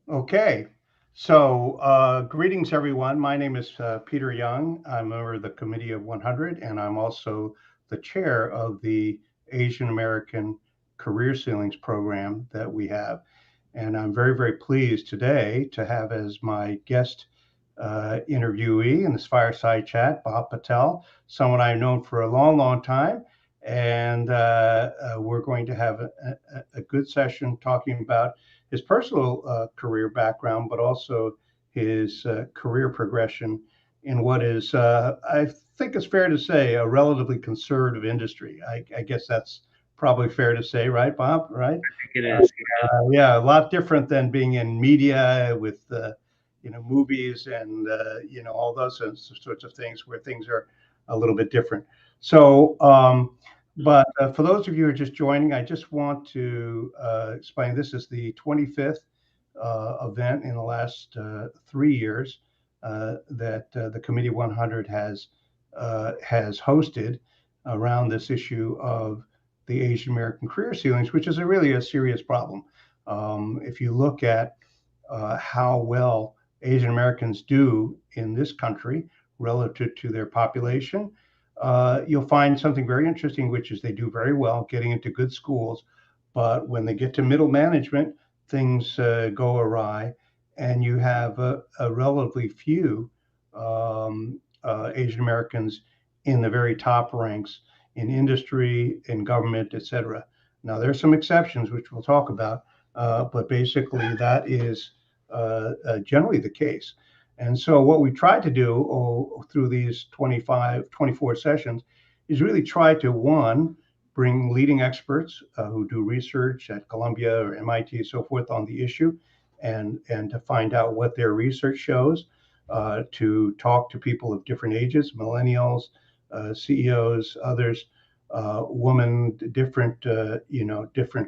Okay, so greetings everyone. My name is Peter Young. I'm a member of the Committee of 100, and I'm also the chair of the Asian American Career Ceilings program that we have. And I'm very, very pleased today to have as my guest interviewee in this fireside chat, Bob Patel, someone I've known for a long, long time. And we're going to have a good session talking about his personal career background, but also his career progression in what is, I think it's fair to say, a relatively conservative industry. I guess that's probably fair to say, right, Bob? Right? It is. Yeah, a lot different than being in media with movies and all those sorts of things where things are a little bit different. So, but for those of you who are just joining, I just want to explain this is the 25th event in the last 3 years that the Committee 100 has hosted around this issue of the Asian American career ceilings, which is really a serious problem. If you look at how well Asian Americans do in this country relative to their population, you'll find something very interesting, which is they do very well getting into good schools. But when they get to middle management, things go awry, and you have a relatively few Asian Americans in the very top ranks in industry, in government, et cetera. Now, there's some exceptions, which we'll talk about, but basically that is generally the case. And so what we tried to do through these 25, 24 sessions is really try to, one, bring leading experts who do research at Columbia or MIT and so forth on the issue and to find out what their research shows, to talk to people of different ages, millennials, CEOs, others, women, different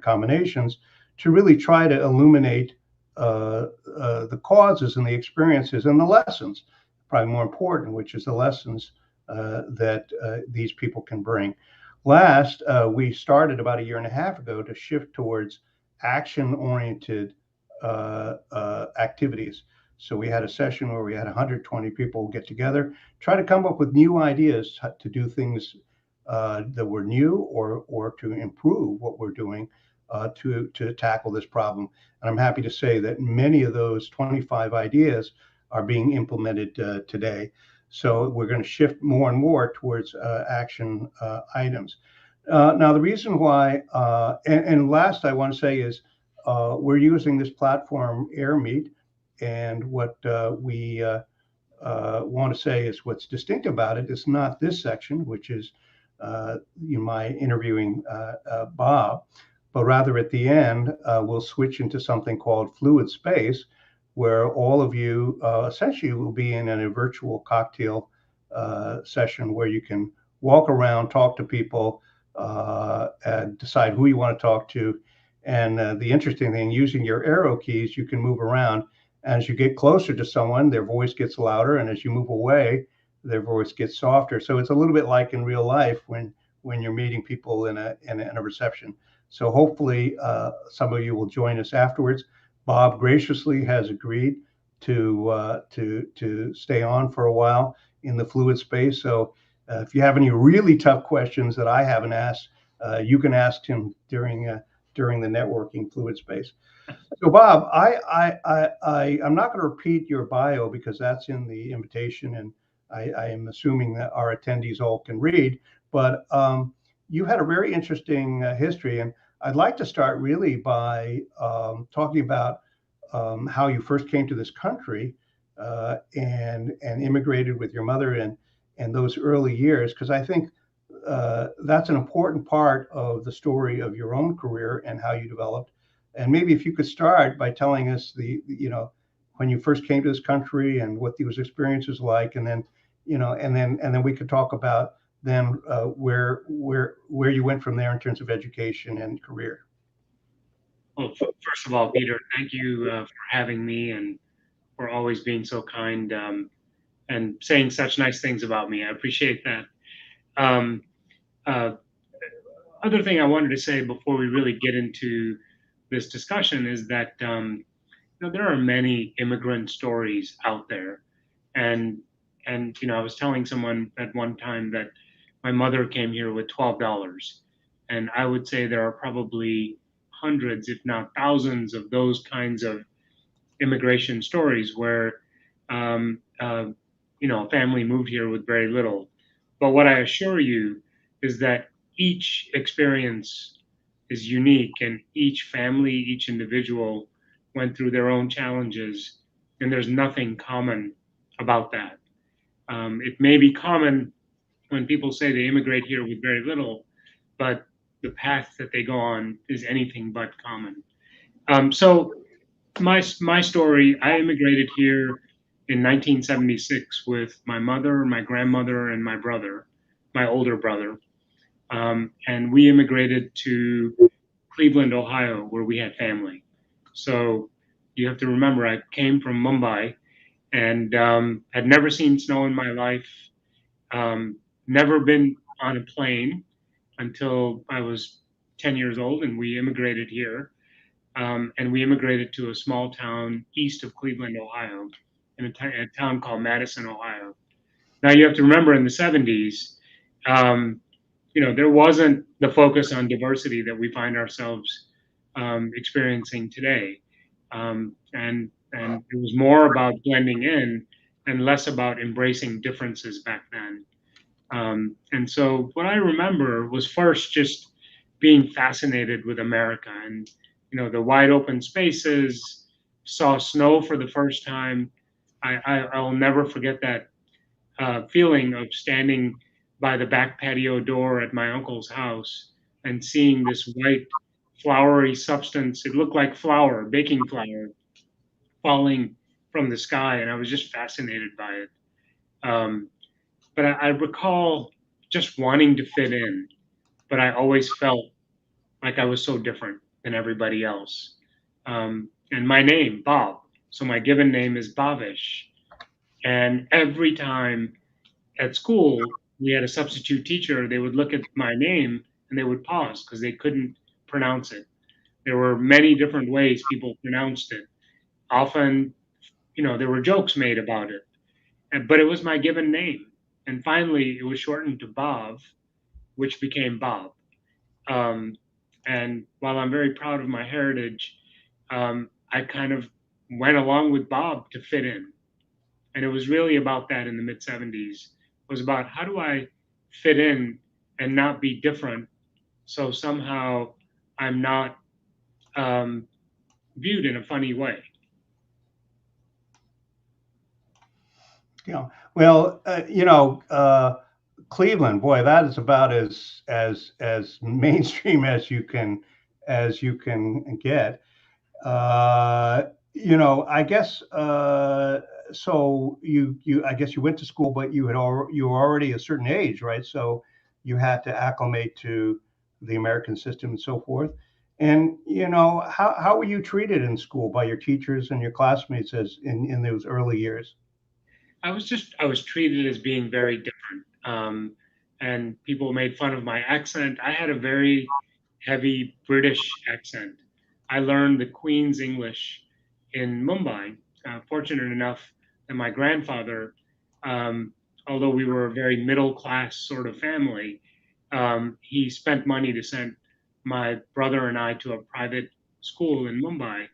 combinations, to really try to illuminate the causes and the experiences and the lessons, probably more important, which is the lessons that these people can bring. Last, we started about a year and a half ago to shift towards action oriented activities. So we had a session where we had 120 people get together, try to come up with new ideas to do things that were new or to improve what we're doing to tackle this problem. And I'm happy to say that many of those 25 ideas are being implemented today. So we're going to shift more and more towards action items. Now, the reason why, and last I want to say is we're using this platform AirMeet, and what we want to say is what's distinct about it is not this section, which is my interviewing Bob, but rather at the end, we'll switch into something called fluid space, where all of you essentially will be in a virtual cocktail session where you can walk around, talk to people, and decide who you want to talk to. And the interesting thing, using your arrow keys, you can move around. As you get closer to someone, their voice gets louder, and as you move away, their voice gets softer. So it's a little bit like in real life when you're meeting people in a reception. So hopefully, some of you will join us afterwards. Bob graciously has agreed to stay on for a while in the fluid space. So if you have any really tough questions that I haven't asked, you can ask him during the networking fluid space. So Bob, I'm not going to repeat your bio because that's in the invitation, and I am assuming that our attendees all can read. But you had a very interesting history, and I'd like to start really by talking about how you first came to this country and immigrated with your mother and those early years, because I think that's an important part of the story of your own career and how you developed. And maybe if you could start by telling us when you first came to this country and what those experiences like, and then and then we could talk about then where you went from there in terms of education and career. Well, first of all, Peter, thank you for having me and for always being so kind and saying such nice things about me. I appreciate that. Um, uh, Other thing I wanted to say before we really get into this discussion is that there are many immigrant stories out there, and I was telling someone at one time that my mother came here with $12, and I would say there are probably hundreds, if not thousands, of those kinds of immigration stories where um, uh, a family moved here with very little. But what I assure you is that each experience is unique, and each family, each individual went through their own challenges, and there's nothing common about that. It may be common when people say they immigrate here with very little, but the path that they go on is anything but common. So my story, I immigrated here in 1976 with my mother, my grandmother, and my brother, my older brother. And we immigrated to Cleveland, Ohio, where we had family. So you have to remember, I came from Mumbai and had never seen snow in my life, never been on a plane until I was 10 years old, and we immigrated here. And we immigrated to a small town east of Cleveland, Ohio, in a town called Madison, Ohio. Now you have to remember in the 70s, um, there wasn't the focus on diversity that we find ourselves experiencing today, and it was more about blending in and less about embracing differences back then. And so what I remember was first just being fascinated with America and the wide open spaces. Saw snow for the first time. I'll never forget that feeling of standing by the back patio door at my uncle's house and seeing this white flowery substance. It looked like flour, baking flour, falling from the sky, and I was just fascinated by it. Um, but I recall just wanting to fit in, but I always felt like I was so different than everybody else. And my name, Bob, so my given name is Bavish. And every time at school we had a substitute teacher, they would look at my name and they would pause because they couldn't pronounce it. There were many different ways people pronounced it. Often, there were jokes made about it, but it was my given name. And finally, it was shortened to Bob, which became Bob. Um, and while I'm very proud of my heritage, I kind of went along with Bob to fit in. And it was really about that in the mid 70s. It was about how do I fit in and not be different so somehow I'm not um, viewed in a funny way. Well, Cleveland, boy, that is about as mainstream as you can get. I guess so. I guess you went to school, but you were already a certain age, right? So you had to acclimate to the American system and so forth. And how were you treated in school by your teachers and your classmates as in those early years? I was treated as being very different. And people made fun of my accent. I had a very heavy British accent. I learned the Queen's English in Mumbai. Fortunate enough that my grandfather, um, although we were a very middle class sort of family, he spent money to send my brother and I to a private school in Mumbai.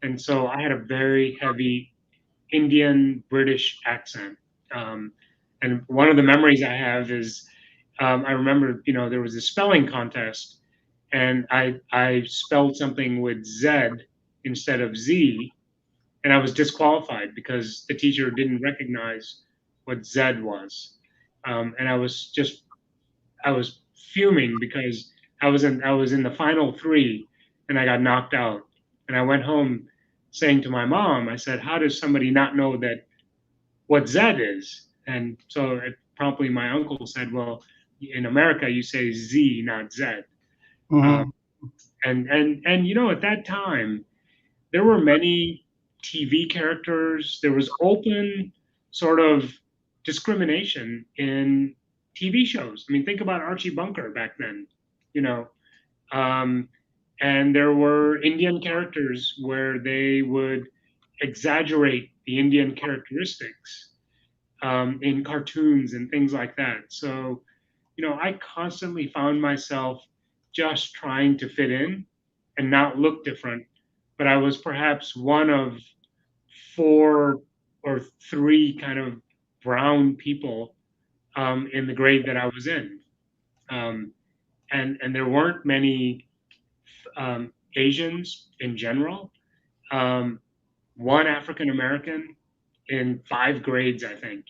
And so I had a very heavy Indian British accent. Um, and one of the memories I have is I remember, there was a spelling contest, and I spelled something with Z instead of Z, and I was disqualified because the teacher didn't recognize what Z was, and I was fuming because I was in the final three, and I got knocked out, and I went home saying to my mom, I said, "How does somebody not know that what Z is?" And so promptly my uncle said, "Well, in America you say Z, not Z." Um, Hmm. and at that time there were many TV characters. There was open sort of discrimination in TV shows. I mean, think about Archie Bunker back then, you know. Um, and there were Indian characters where they would exaggerate the Indian characteristics in cartoons and things like that. So, I constantly found myself just trying to fit in and not look different. But I was perhaps one of four or three kind of brown people in the grade that I was in. Um, and there weren't many Asians in general. Um, one African American in five grades, I think.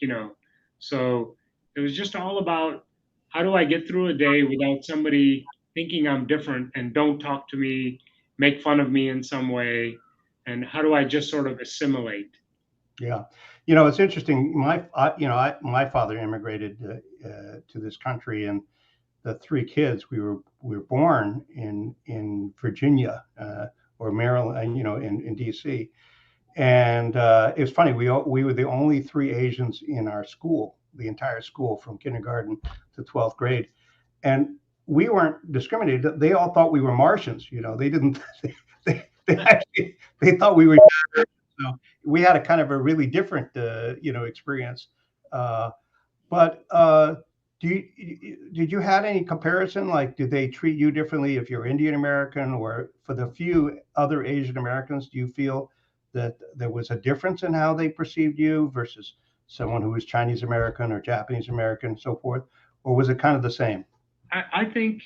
So it was just all about how do I get through a day without somebody thinking I'm different and don't talk to me, make fun of me in some way, and how do I just sort of assimilate? Yeah. It's interesting. My father immigrated to this country, and the three kids we were born in Virginia or Maryland, in D.C. And it was funny. We were the only three Asians in our school, the entire school from kindergarten to 12th grade, and we weren't discriminated. They all thought we were Martians. They didn't. They thought we were. So we had a kind of a really different experience. Uh, but did you had any comparison? Like, did they treat you differently if you're Indian American, or for the few other Asian Americans? Do you feel that there was a difference in how they perceived you versus someone who was Chinese American or Japanese American, and so forth, or was it kind of the same? I think,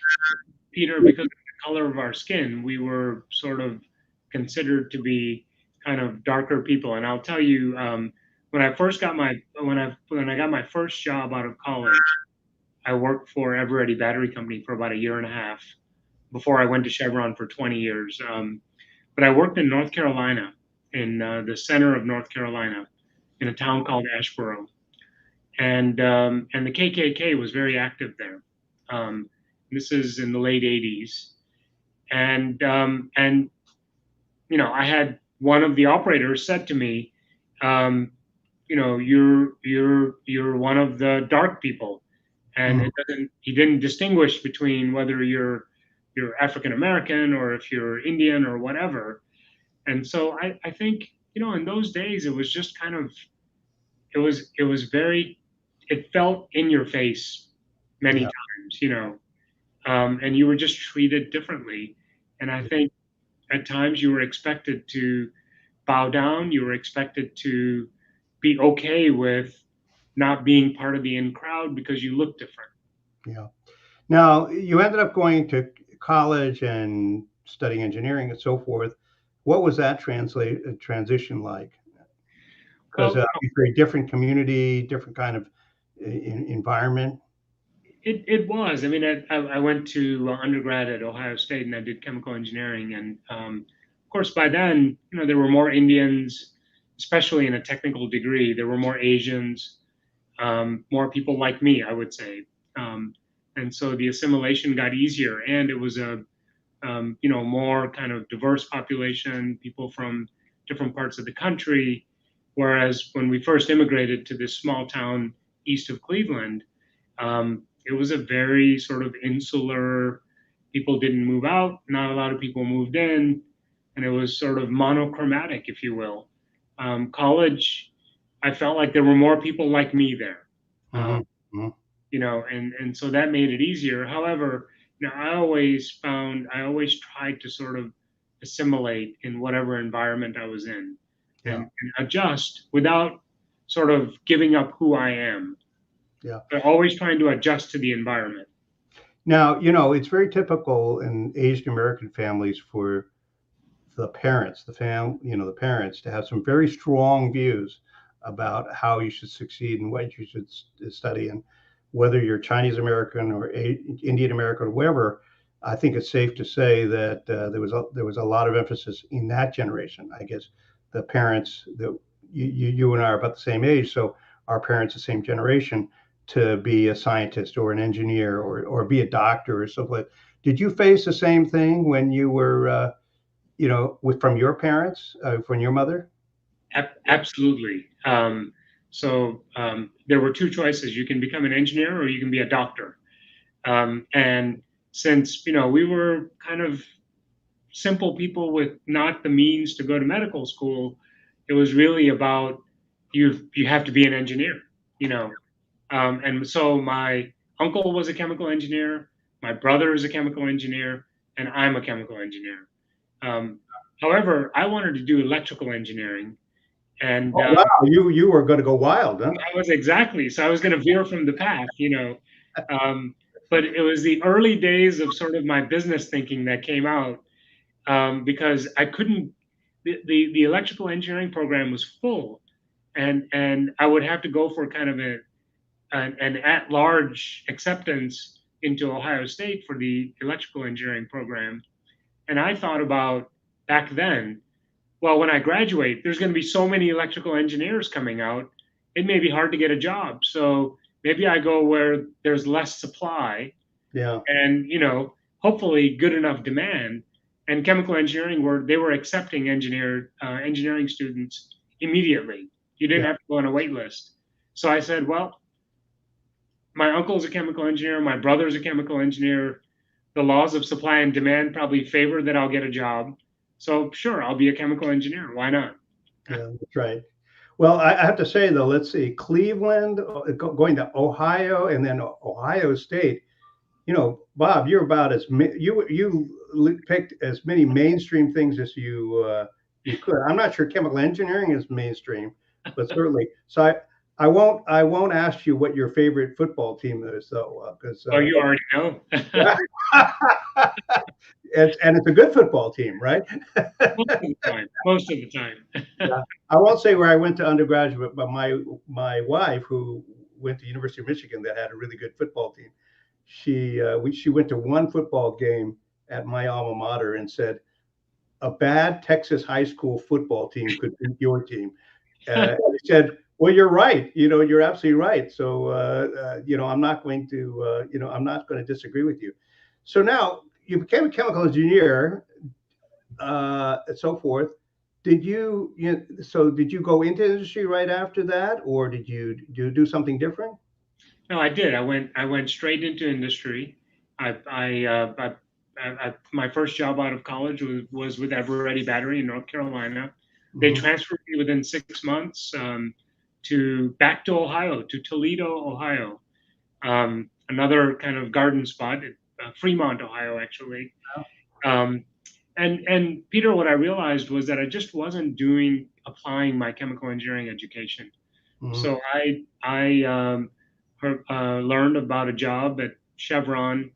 Peter, because of the color of our skin, we were sort of considered to be kind of darker people. And I'll tell you, when I got my first job out of college, I worked for Eveready Battery Company for about a year and a half before I went to Chevron for 20 years. But I worked in North Carolina, in the center of North Carolina, in a town called Asheboro, and the KKK was very active there. This is in the late '80s, and I had one of the operators said to me, um, you're one of the dark people, and Mhm. he didn't distinguish between whether you're African American or if you're Indian or whatever. And so I think, in those days it was just kind of it was very it felt in your face many Yeah, times. And you were just treated differently. And I think at times you were expected to bow down. You were expected to be okay with not being part of the in crowd because you look different. yeah. Now, you ended up going to college and studying engineering and so forth. What was that transition like? Because Well, it's a very different community, different kind of environment. it was. I mean, I went to undergrad at Ohio State and I did chemical engineering. And of course, by then, there were more Indians, especially in a technical degree. There were more Asians, more people like me, I would say. Um, and so the assimilation got easier. And it was a more kind of diverse population, people from different parts of the country. Whereas when we first immigrated to this small town east of Cleveland, it was a very sort of insular, people didn't move out, not a lot of people moved in, and it was sort of monochromatic, if you will. College, I felt like there were more people like me there. Um, Hmm. Hmm. and so that made it easier. However, I always tried to sort of assimilate in whatever environment I was in, Yeah, and adjust without sort of giving up who I am, yeah. but always trying to adjust to the environment. Now, it's very typical in Asian American families for the parents, the parents to have some very strong views about how you should succeed and what you should study. And whether you're Chinese American or Indian American or wherever, I think it's safe to say that there was a lot of emphasis in that generation. I guess the parents that you and I are about the same age, so our parents the same generation to be a scientist or an engineer or be a doctor or something like. Did you face the same thing when you were from your parents, from your mother? Absolutely. So there were two choices: you can become an engineer or you can be a doctor. And since we were kind of simple people with not the means to go to medical school, It was really about you have to be an engineer, you know. And so my uncle was a chemical engineer, my brother is a chemical engineer, and I'm a chemical engineer. Um, However, I wanted to do electrical engineering, and Oh, wow, you were going to go wild, huh? I was exactly so I was going to veer from the path, you know. Um, but it was the early days of sort of my business thinking that came out, because I couldn't. The electrical engineering program was full, and I would have to go for kind of an at-large acceptance into Ohio State for the electrical engineering program. And I thought about back then, well, when I graduate, there's going to be so many electrical engineers coming out, it may be hard to get a job. So maybe I go where there's less supply Yeah, and, hopefully good enough demand. And chemical engineering they were accepting engineering students immediately. You didn't yeah. have to go on a wait list. So I said, well, my uncle's a chemical engineer, my brother's a chemical engineer. The laws of supply and demand probably favor that I'll get a job. So sure, I'll be a chemical engineer. Why not? Yeah, that's right. Well, I have to say though, let's see, Cleveland, going to Ohio, and then Ohio State. Bob, you're about you picked as many mainstream things as you could. I'm not sure chemical engineering is mainstream, but certainly. So I won't ask you what your favorite football team is though, because Well, you already know. it's a good football team, right? Most of the time. Most of the time. Yeah. I won't say where I went to undergraduate, but my wife, who went to University of Michigan, that had a really good football team, she went to one football game at my alma mater and said a bad Texas high school football team could beat your team. And he said, "Well, you're right. You're absolutely right. So, I'm not going to disagree with you." So now you became a chemical engineer, and so forth. Did you go into industry right after that, or did you do something different? No, I did. I went straight into industry. My first job out of college was with Eveready Battery in North Carolina. They Hmm. transferred me within 6 months, to back to Ohio, to Toledo, Ohio. Another kind of garden spot, Fremont, Ohio, actually. Um, and Peter, what I realized was that I just wasn't doing applying my chemical engineering education. Hmm. So I learned about a job at Chevron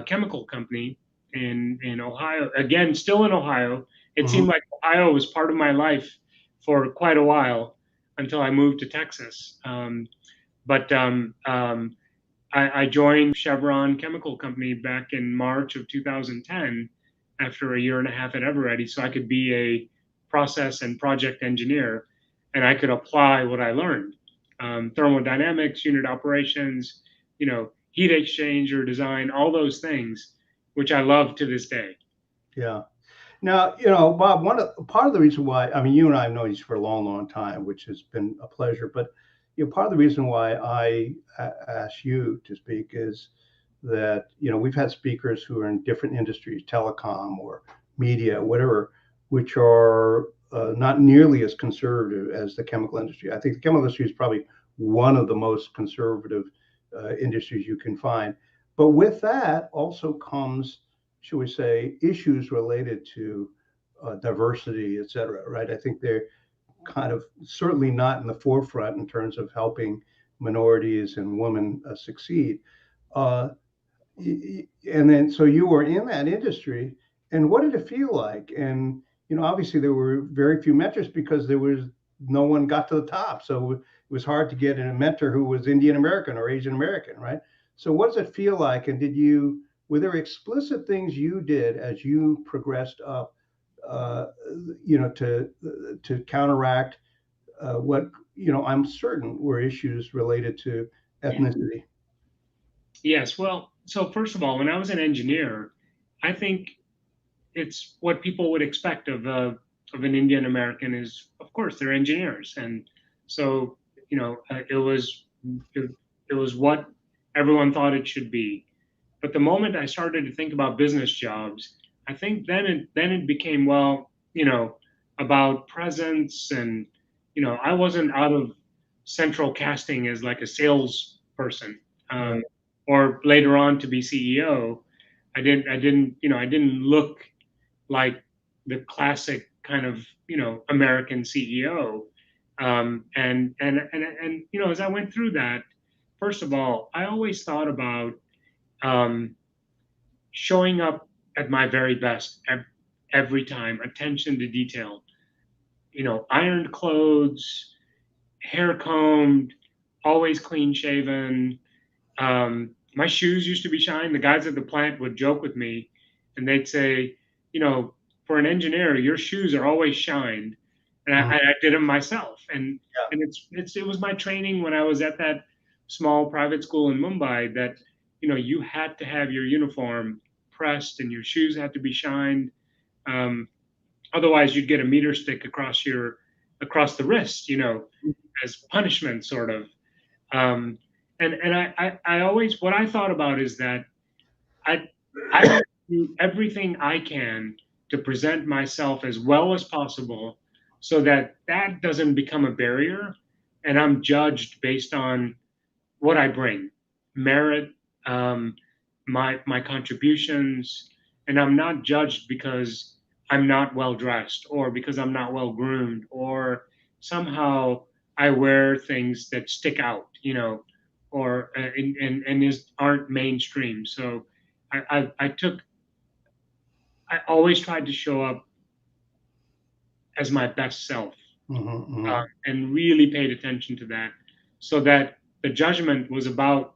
chemical company in Ohio. Again, still in Ohio. It Hmm. seemed like Ohio was part of my life for quite a while until I moved to Texas. But I joined Chevron Chemical Company back in March of 2010 after a year and a half at Eveready, so I could be a process and project engineer, and I could apply what I learned: thermodynamics, unit operations, heat exchanger design, all those things, which I love to this day. Yeah. Now, Bob, part of the reason why, I mean, you and I have known each other for a long, long time, which has been a pleasure. But part of the reason why I asked you to speak is that we've had speakers who are in different industries, telecom or media, whatever, which are not nearly as conservative as the chemical industry. I think the chemical industry is probably one of the most conservative industries you can find. But with that also comes, should we say, issues related to diversity, et cetera, right? I think they're kind of certainly not in the forefront in terms of helping minorities and women succeed. Uh, and then, so you were in that industry, and what did it feel like? And obviously there were very few mentors because there was no one got to the top, so it was hard to get a mentor who was Indian American or Asian American, right? So what does it feel like? And were there explicit things you did as you progressed up, uh, to counteract what I'm certain were issues related to ethnicity? Yes, well, so first of all, when I was an engineer, I think it's what people would expect of an Indian American is, of course, they're engineers, and so it, it was what everyone thought it should be. But the moment I started to think about business jobs, I think then it became, well, about presence. And I wasn't out of central casting as like a salesperson, Right. or later on to be CEO. I didn't look like the classic kind of American CEO. And as I went through that, first of all, I always thought about um, showing up at my very best every time, attention to detail. Ironed clothes, hair combed, always clean shaven. My shoes used to be shined. The guys at the plant would joke with me, and they'd say, you know, for an engineer, your shoes are always shined, and Mhm. I did them myself. And Yeah. it was my training when I was at that small private school in Mumbai that you had to have your uniform pressed and your shoes had to be shined. Um, Otherwise, you'd get a meter stick across the wrist, as punishment, sort of. Um, and I always, what I thought about is that I I want to do everything I can to present myself as well as possible, so that that doesn't become a barrier, and I'm judged based on what I bring, merit, um, my contributions, and I'm not judged because I'm not well dressed or because I'm not well groomed or somehow I wear things that stick out, or aren't mainstream. So I always tried to show up as my best self, Mhm, mhm. and really paid attention to that, so that the judgment was about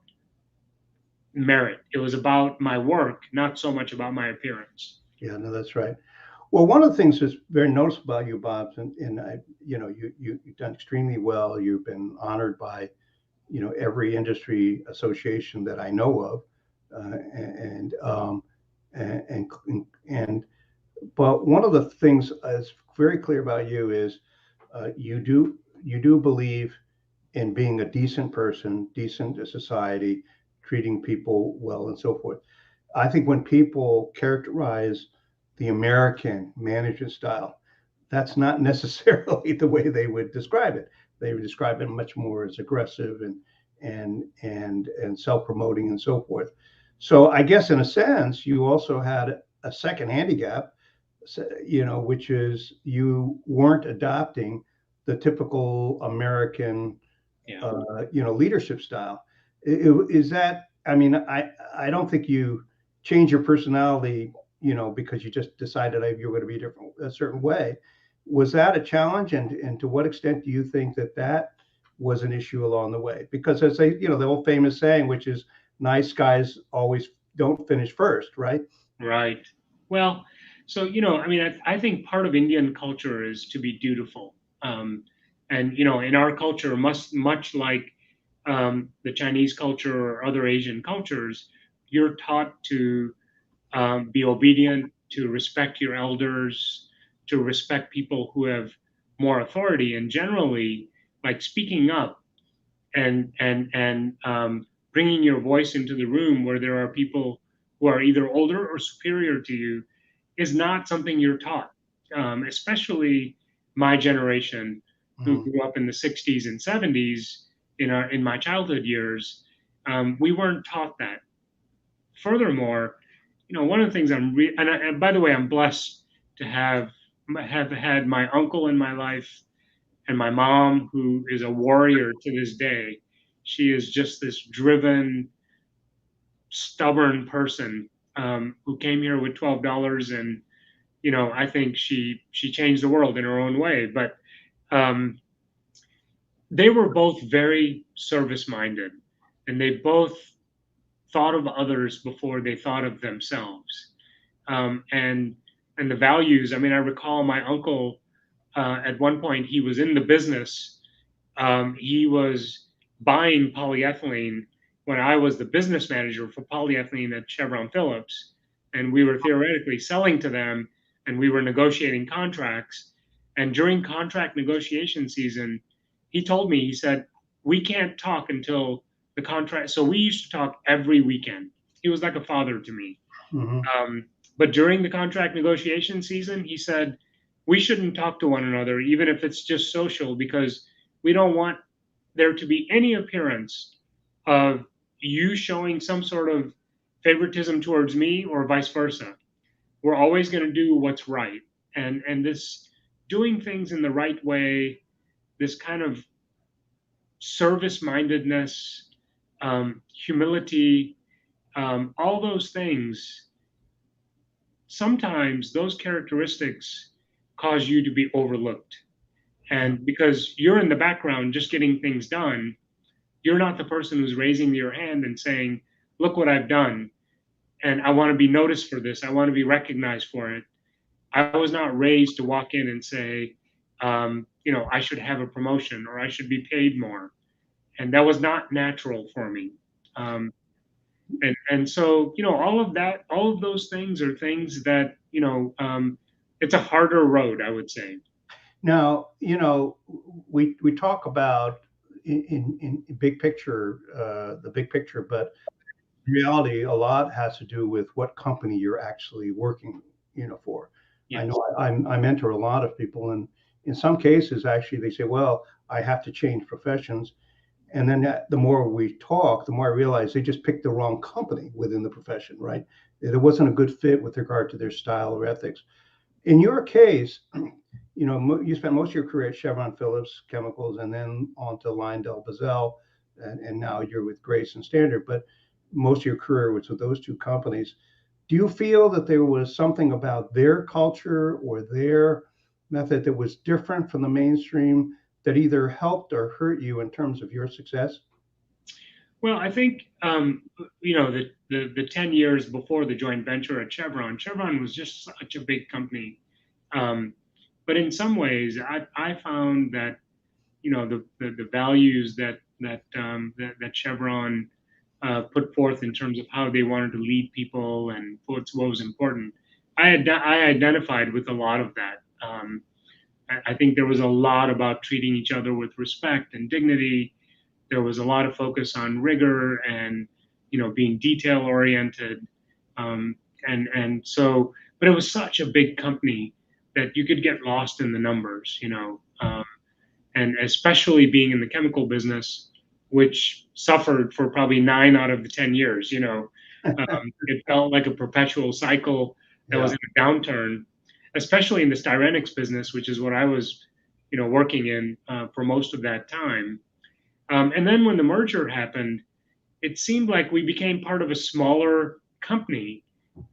merit. It was about my work, not so much about my appearance. Yeah, no, that's right. Well, one of the things that's very noticeable about you, Bob, and you've done extremely well. You've been honored by, every industry association that I know of, and but one of the things that's very clear about you is you do believe in being a decent person, decent to society, treating people well, and so forth. I think when people characterize the American management style, that's not necessarily the way they would describe it. They would describe it much more as aggressive and self-promoting and so forth. So I guess in a sense, you also had a second handicap, which is you weren't adopting the typical American Yeah. leadership style. Is that? I mean, I don't think you change your personality, because you just decided you were going to be a certain way. Was that a challenge, and to what extent do you think that was an issue along the way? Because as they, the old famous saying, which is nice guys always don't finish first, right? Right. Well, so I mean, I think part of Indian culture is to be dutiful, and in our culture, much like the Chinese culture or other Asian cultures, you're taught to be obedient, to respect your elders, to respect people who have more authority, and generally, like speaking up and bringing your voice into the room where there are people who are either older or superior to you is not something you're taught. Especially my generation, who Mhm. grew up in the '60s and '70s, in my childhood years, we weren't taught that. Furthermore, one of the things and by the way, I'm blessed to have had my uncle in my life and my mom, who is a warrior to this day. She is just this driven, stubborn person, who came here with $12, and I think she changed the world in her own way. But um, they were both very service minded, and they both thought of others before they thought of themselves. And the values. I mean, I recall my uncle, at one point he was in the business. He was buying polyethylene when I was the business manager for polyethylene at Chevron Phillips, and we were theoretically selling to them, and we were negotiating contracts. And during contract negotiation season, he told me, he said, "We can't talk until the contract." So we used to talk every weekend. He was like a father to me. Mhm. Um, but during the contract negotiation season, he said, we shouldn't talk to one another, even if it's just social, because we don't want there to be any appearance of you showing some sort of favoritism towards me or vice versa. We're always going to do what's right. And this doing things in the right way, this kind of service mindedness, humility, all those things, sometimes those characteristics cause you to be overlooked. And because you're in the background just getting things done, you're not the person who's raising your hand and saying, look what I've done. And I want to be noticed for this. I want to be recognized for it. I was not raised to walk in and say, I should have a promotion or I should be paid more. And that was not natural for me. Um, and so, all of that, all of those things are things that, it's a harder road, I would say. Now, we talk about in big picture, the big picture, but in reality, a lot has to do with what company you're actually working, for. I Yes. know I mentor a lot of people, and in some cases, actually, they say, "Well, I have to change professions." And then the more we talk, the more I realize they just picked the wrong company within the profession, right? There wasn't a good fit with regard to their style or ethics. In your case, you spent most of your career at Chevron Phillips Chemicals and then on to LyondellBasell, and now you're with Grace and Standard, but most of your career was with those two companies. Do you feel that there was something about their culture or their method that was different from the mainstream that either helped or hurt you in terms of your success? Well, I think the 10 years before the joint venture at Chevron was just such a big company. Um, but in some ways, I found that the values that Chevron put forth in terms of how they wanted to lead people and what was important. I identified with a lot of that. I think there was a lot about treating each other with respect and dignity. There was a lot of focus on rigor and being detail oriented, um, and so. But it was such a big company that you could get lost in the numbers, and especially being in the chemical business, which suffered for probably 9 out of the 10 years. It felt like a perpetual cycle that was Yeah. in a downturn, especially in the styrenics business, which is what I was, working in for most of that time. And then when the merger happened, it seemed like we became part of a smaller company,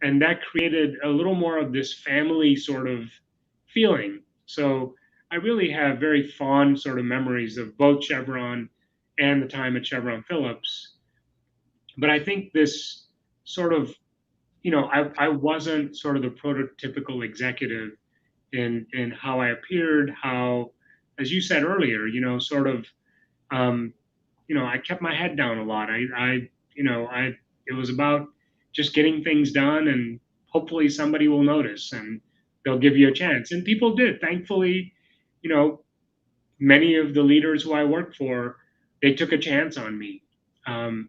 and that created a little more of this family sort of feeling. So I really have very fond sort of memories of both Chevron and the time at Chevron Phillips. But I think this sort of, I wasn't sort of the prototypical executive in how I appeared, how, as you said earlier, sort of um, I kept my head down a lot. It was about just getting things done, and hopefully somebody will notice and they'll give you a chance. And people did. Thankfully, you know, many of the leaders who I worked for, they took a chance on me. Um,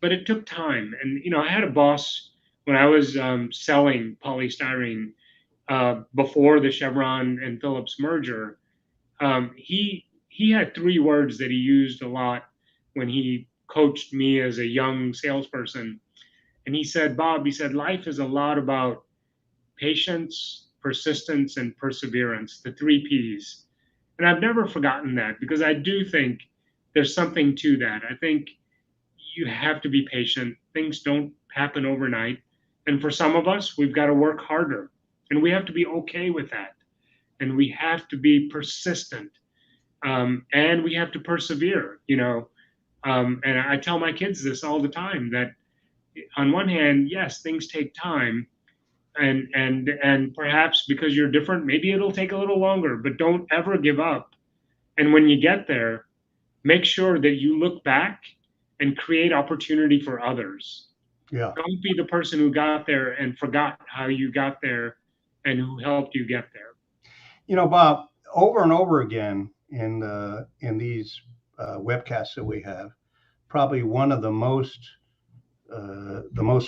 but it took time. And, I had a boss when I was selling polystyrene before the Chevron and Phillips merger. He had three words that he used a lot when he coached me as a young salesperson. And he said, Bob, he said, life is a lot about patience, persistence, and perseverance, the three P's. And I've never forgotten that because I do think there's something to that. I think you have to be patient. Things don't happen overnight. And for some of us, we've got to work harder. And we have to be okay with that. And we have to be persistent, and we have to persevere. And I tell my kids this all the time that on one hand, yes, things take time, and perhaps because you're different, maybe it'll take a little longer, but don't ever give up. And when you get there, make sure that you look back and create opportunity for others. Yeah. Don't be the person who got there and forgot how you got there and who helped you get there. Bob, over and over again in these webcasts that we have, probably one of the most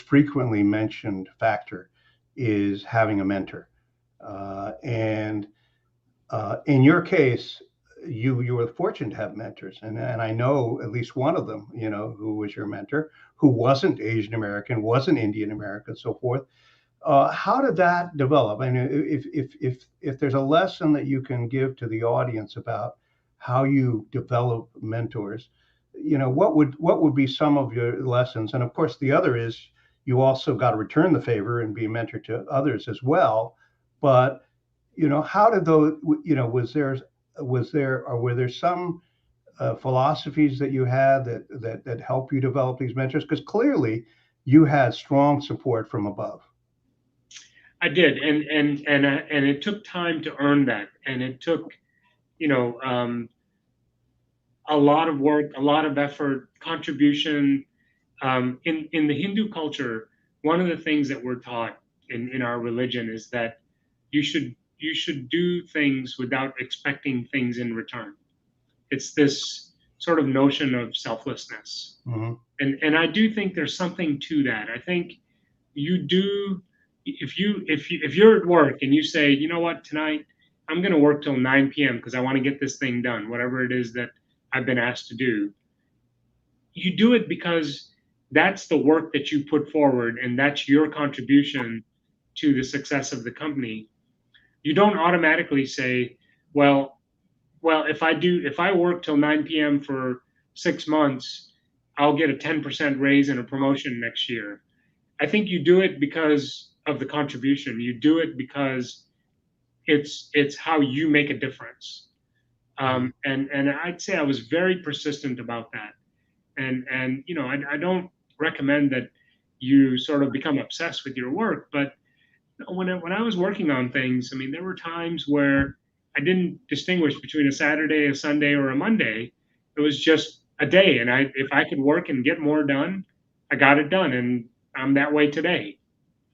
frequently mentioned factor is having a mentor. And In your case, you were fortunate to have mentors, and I know at least one of them, who was your mentor, who wasn't Asian American, wasn't Indian American, so forth. How did that develop? I mean, if there's a lesson that you can give to the audience about how you develop mentors, what would be some of your lessons? And of course, the other is you also got to return the favor and be a mentor to others as well. But how did those? Was there or were there some philosophies that you had that help you develop these mentors? Because clearly, you had strong support from above. I did, and it took time to earn that, and it took you know a lot of work, a lot of effort, contribution. In the Hindu culture, one of the things that we're taught in our religion is that you should do things without expecting things in return. It's this sort of notion of selflessness, Hmm. and I do think there's something to that. I think you do if you're at work and you say, you know what, tonight I'm going to work till 9 p.m. because I want to get this thing done, whatever it is that I've been asked to do. You do it because that's the work that you put forward and that's your contribution to the success of the company. You don't automatically say, well, if I work till 9 p.m. for 6 months, I'll get a 10% raise and a promotion next year. I think you do it because of the contribution. You do it because it's how you make a difference. And I'd say I was very persistent about that. And I don't recommend that you sort of become obsessed with your work, but when I was working on things, I mean, there were times where I didn't distinguish between a Saturday, a Sunday, or a Monday. It was just a day, and if I could work and get more done, I got it done, and I'm that way today.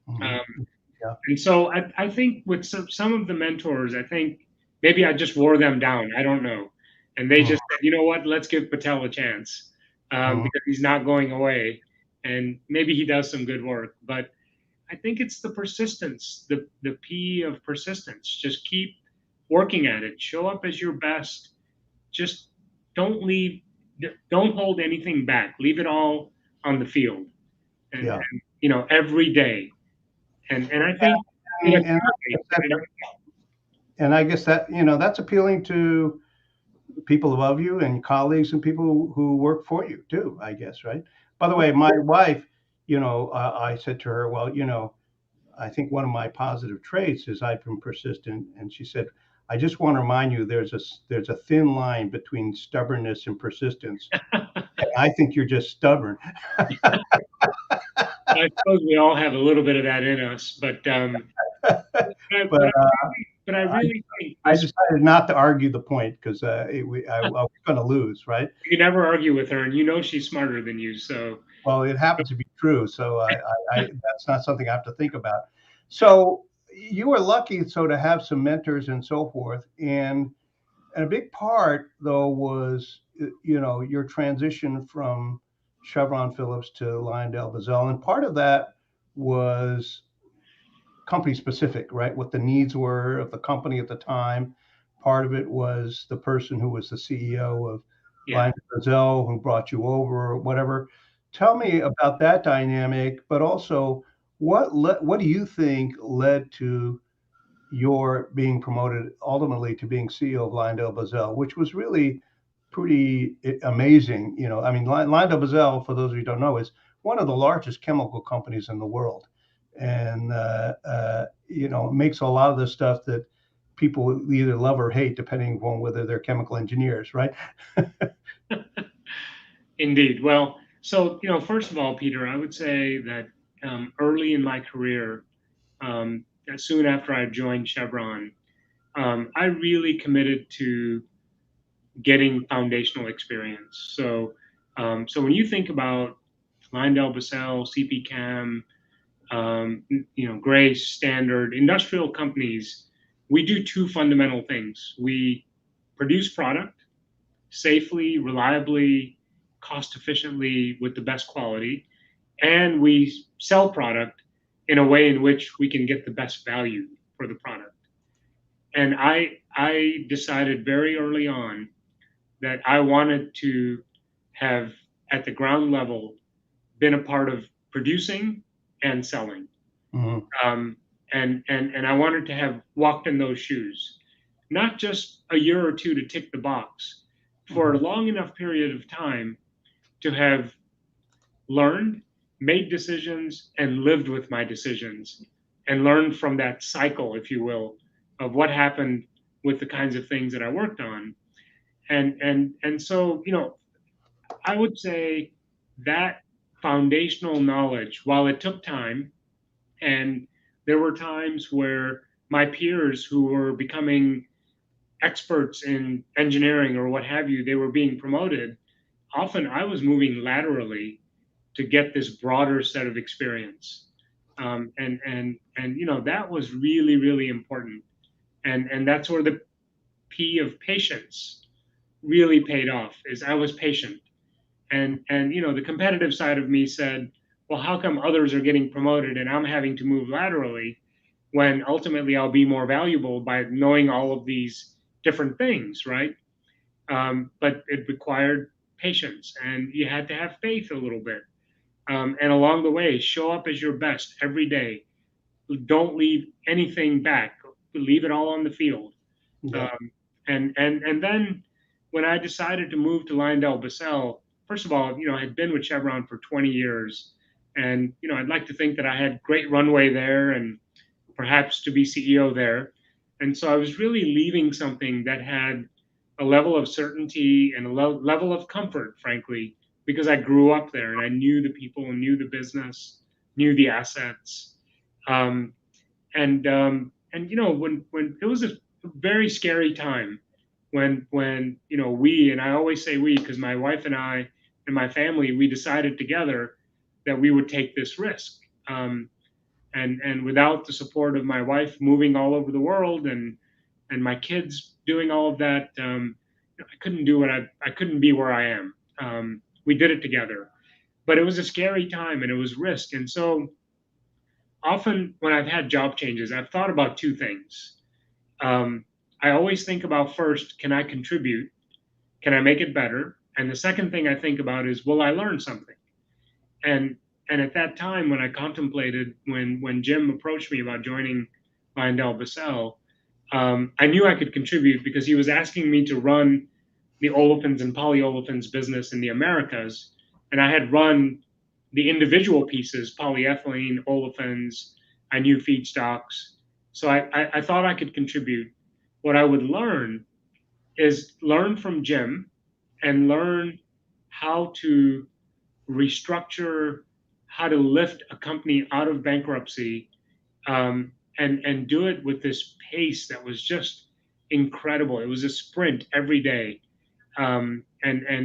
Hmm. Um, Yeah. and so I think with some of the mentors, I think maybe I just wore them down. I don't know. And they Mhm. just said, you know what, let's give Patel a chance Mhm. because he's not going away. And maybe he does some good work. But I think it's the persistence, the P of persistence. Just keep working at it. Show up as your best. Just don't leave, don't hold anything back. Leave it all on the field. Yeah. And every day. And I think in a And company, I guess that that's appealing to people above you and colleagues and people who work for you too. I guess, right? By the way, my wife, I said to her, well, I think one of my positive traits is I've been persistent, and she said, I just want to remind you there's a thin line between stubbornness and persistence. I think you're just stubborn. I suppose we all have a little bit of that in us, but But I I really think I this. decided not to argue the point because I was going to lose, right? You can never argue with her, and you know she's smarter than you. So Well, it happens to be true, so that's not something I have to think about. So you were lucky, so to have some mentors and so forth, and a big part though was your transition from Chevron Phillips to LyondellBasell, and part of that was company specific, right? What the needs were of the company at the time. Part of it was the person who was the CEO of yeah, Lion Brazil who brought you over or whatever. Tell me about that dynamic, but also what do you think led to your being promoted ultimately to being CEO of LyondellBasell, which was really pretty amazing. I mean, LyondellBasell, for those of you who don't know, is one of the largest chemical companies in the world, and makes a lot of the stuff that people either love or hate, depending on whether they're chemical engineers, right? indeed. Well, so first of all, Peter, I would say that early in my career, soon after I joined Chevron, I really committed to getting foundational experience. So when you think about LyondellBasell, CP Chem, Grace, Standard, industrial companies, we do two fundamental things. We produce product safely, reliably, cost efficiently with the best quality, and we sell product in a way in which we can get the best value for the product. And I decided very early on that I wanted to have, at the ground level, been a part of producing and selling. Mhm. Um, and I wanted to have walked in those shoes, not just a year or two to tick the box, for a Mhm. long enough period of time to have learned, made decisions, and lived with my decisions, and learned from that cycle, if you will, of what happened with the kinds of things that I worked on. And so, I would say that foundational knowledge, while it took time, and there were times where my peers who were becoming experts in engineering or what have you, they were being promoted. Often I was moving laterally to get this broader set of experience. And that was really, really important. And that's where the P of patience really paid off, is I was patient. And the competitive side of me said, well, how come others are getting promoted and I'm having to move laterally when ultimately I'll be more valuable by knowing all of these different things, right? But it required patience, and you had to have faith a little bit. And along the way, show up as your best every day. Don't leave anything back. Leave it all on the field. Yeah. Um, and then when I decided to move to LyondellBasell, first of all, I had been with Chevron for 20 years, and I'd like to think that I had great runway there, and perhaps to be CEO there. And so I was really leaving something that had a level of certainty and a level of comfort, frankly, because I grew up there and I knew the people and knew the business, knew the assets. Um, and when it was a very scary time when we, and I always say we because my wife and I and my family, we decided together that we would take this risk. And without the support of my wife moving all over the world and my kids doing all of that, I couldn't do what I couldn't be where I am. We did it together, but it was a scary time and it was risk. And so often when I've had job changes, I've thought about two things. Um, I always think about, first, can I contribute? Can I make it better? And the second thing I think about is, will I learn something? And at that time, when I contemplated, when Jim approached me about joining LyondellBasell, I knew I could contribute because he was asking me to run the olefins and polyolefins business in the Americas, and I had run the individual pieces, polyethylene, olefins. I knew feedstocks, so I thought I could contribute. What I would learn from Jim and learn how to restructure, how to lift a company out of bankruptcy, and do it with this pace that was just incredible. It was a sprint every day, and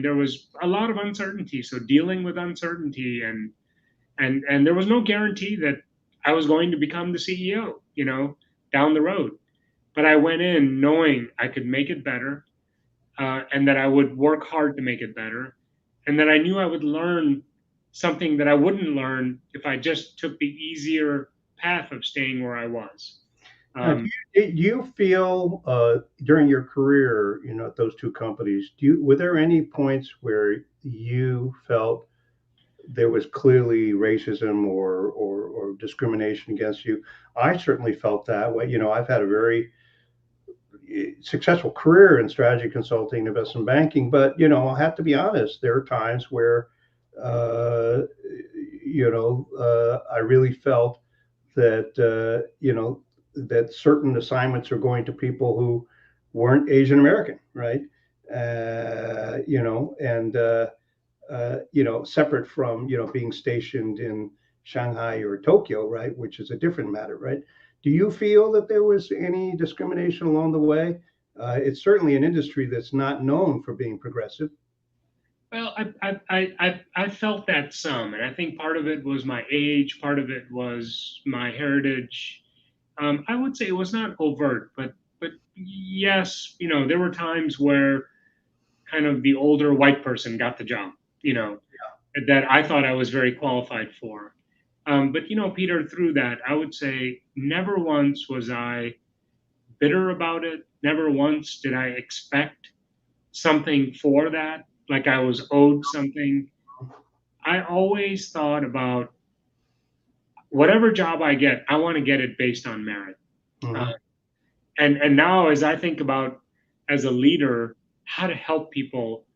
there was a lot of uncertainty. So dealing with uncertainty, and there was no guarantee that I was going to become the CEO, down the road. But I went in knowing I could make it better, and that I would work hard to make it better, and that I knew I would learn something that I wouldn't learn if I just took the easier path of staying where I was. Now, Um, do you feel during your career, at those two companies, were there any points where you felt there was clearly racism or discrimination against you? I certainly felt that way. I've had a very successful career in strategy consulting, investment banking, but I have to be honest. There are times where, uh, I really felt that that certain assignments are going to people who weren't Asian American, right? And separate from being stationed in Shanghai or Tokyo, right, which is a different matter, right? Do you feel that there was any discrimination along the way? It's certainly an industry that's not known for being progressive. well, I felt that some, and I think part of it was my age, part of it was my heritage. I would say it was not overt, but yes, there were times where kind of the older white person got the job, you know, that I thought I was very qualified for. But Peter, through that, I would say never once was I bitter about it. Never once did I expect something for that, like I was owed something. I always thought about whatever job I get, I want to get it based on merit. Uh, Mhm. and now, as I think about as a leader, how to help people,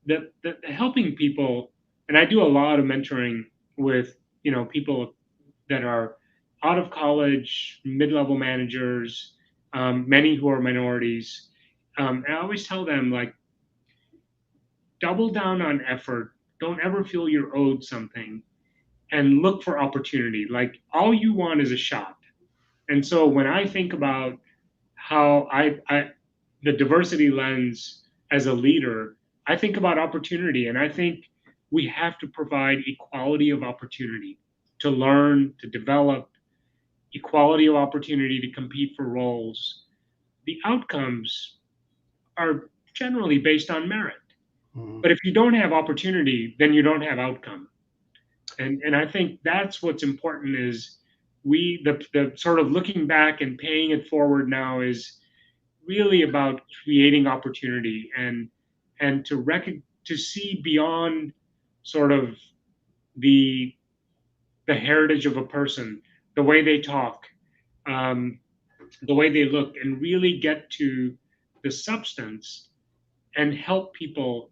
the helping people, and I do a lot of mentoring with people that are out of college, mid-level managers, many who are minorities. And I always tell them, like, double down on effort. Don't ever feel you're owed something, and look for opportunity. Like, all you want is a shot. And so when I think about how I the diversity lens as a leader, I think about opportunity, and I think we have to provide equality of opportunity to learn, to develop, equality of opportunity to compete for roles. The outcomes are generally based on merit. Mhm. But if you don't have opportunity, then you don't have outcome. And I think that's what's important is the sort of looking back and paying it forward now is really about creating opportunity and to see beyond sort of the the heritage of a person, the way they talk, um, the way they look, and really get to the substance and help people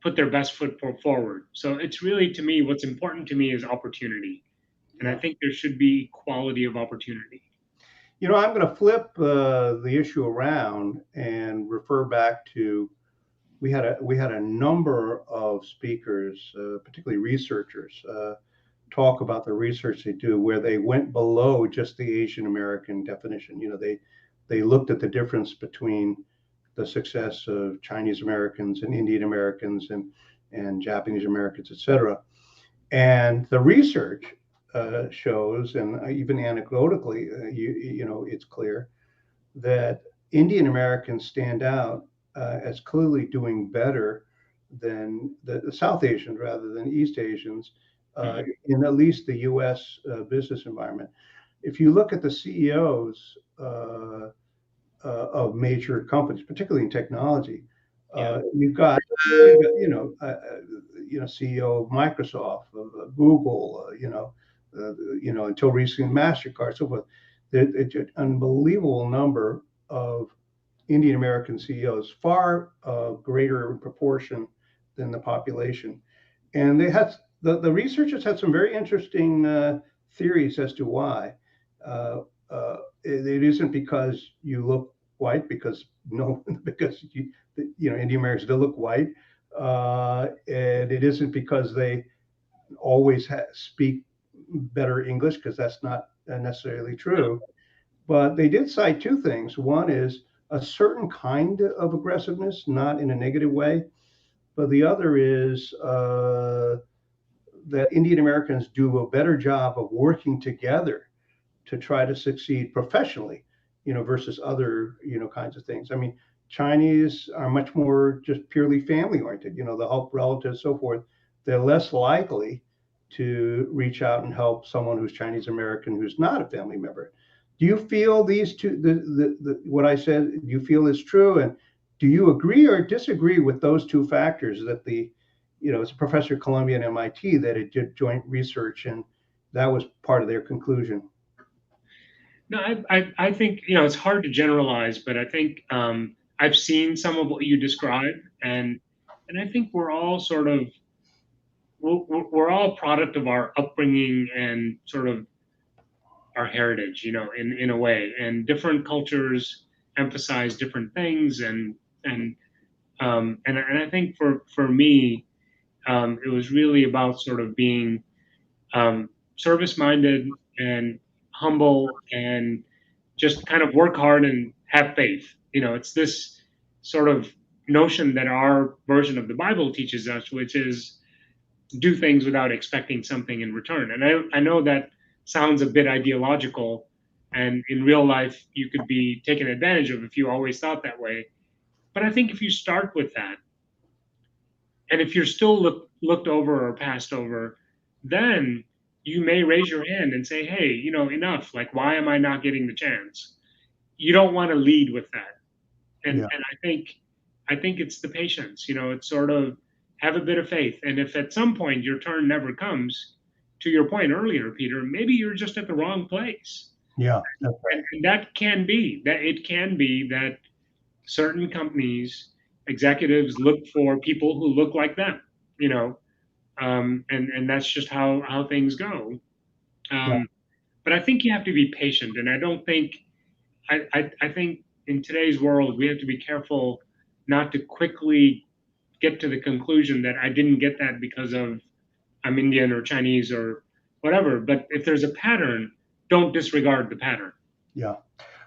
put their best foot forward. So it's really, to me, what's important to me is opportunity, and I Yeah. think there should be equality of opportunity. I'm going to flip the issue around and refer back to we had a number of speakers, particularly researchers, talk about the research they do where they went below just the Asian American definition. They looked at the difference between the success of Chinese Americans and Indian Americans and Japanese Americans, et cetera. And the research shows, and even anecdotally, it's clear that Indian Americans stand out as clearly doing better than the South Asians rather than East Asians Mhm. in at least the U.S. Business environment. If you look at the CEOs of major companies, particularly in technology, Yeah. you've got CEO of Microsoft, of Google, until recently Mastercard, so forth. It's an unbelievable number of Indian American CEOs, far greater in proportion than the population. And the researchers had some very interesting theories as to why. It isn't because you look white, because no, because Indian Americans do look white, and it isn't because they always speak better English, because that's not necessarily No. true. But they did cite two things. One is a certain kind of aggressiveness, not in a negative way, but the other is that Indian Americans do a better job of working together to try to succeed professionally, versus other, kinds of things. I mean, Chinese are much more just purely family oriented, the help relatives, so forth. They're less likely to reach out and help someone who's Chinese American who's not a family member. Do you feel these two, what I said, do you feel is true? And do you agree or disagree with those two factors that it's a professor at Columbia and MIT that it did joint research and that was part of their conclusion? No, I think it's hard to generalize, but I think I've seen some of what you described, and I think we're all sort of we're all a product of our upbringing and sort of our heritage, in a way. And different cultures emphasize different things, and I think for me, it was really about sort of being service minded and humble and just kind of work hard and have faith. It's this sort of notion that our version of the Bible teaches us, which is do things without expecting something in return. And I know that sounds a bit ideological, and in real life, you could be taken advantage of if you always thought that way. But I think if you start with that, and if you're still looked over or passed over, then you may raise your hand and say, hey, enough. Like, why am I not getting the chance? you don't want to lead with that. Yeah. And I think it's the patience. It's sort of have a bit of faith. And if at some point your turn never comes, to your point earlier, Peter, maybe you're just at the wrong place. Yeah. That's right. And that can be that it can be that certain companies executives look for people who look like them, you know, and that's just how things go. Yeah. Um, but I think you have to be patient, and I think in today's world we have to be careful not to quickly get to the conclusion that I didn't get that because of I'm Indian or Chinese or whatever. But if there's a pattern, don't disregard the pattern. Yeah.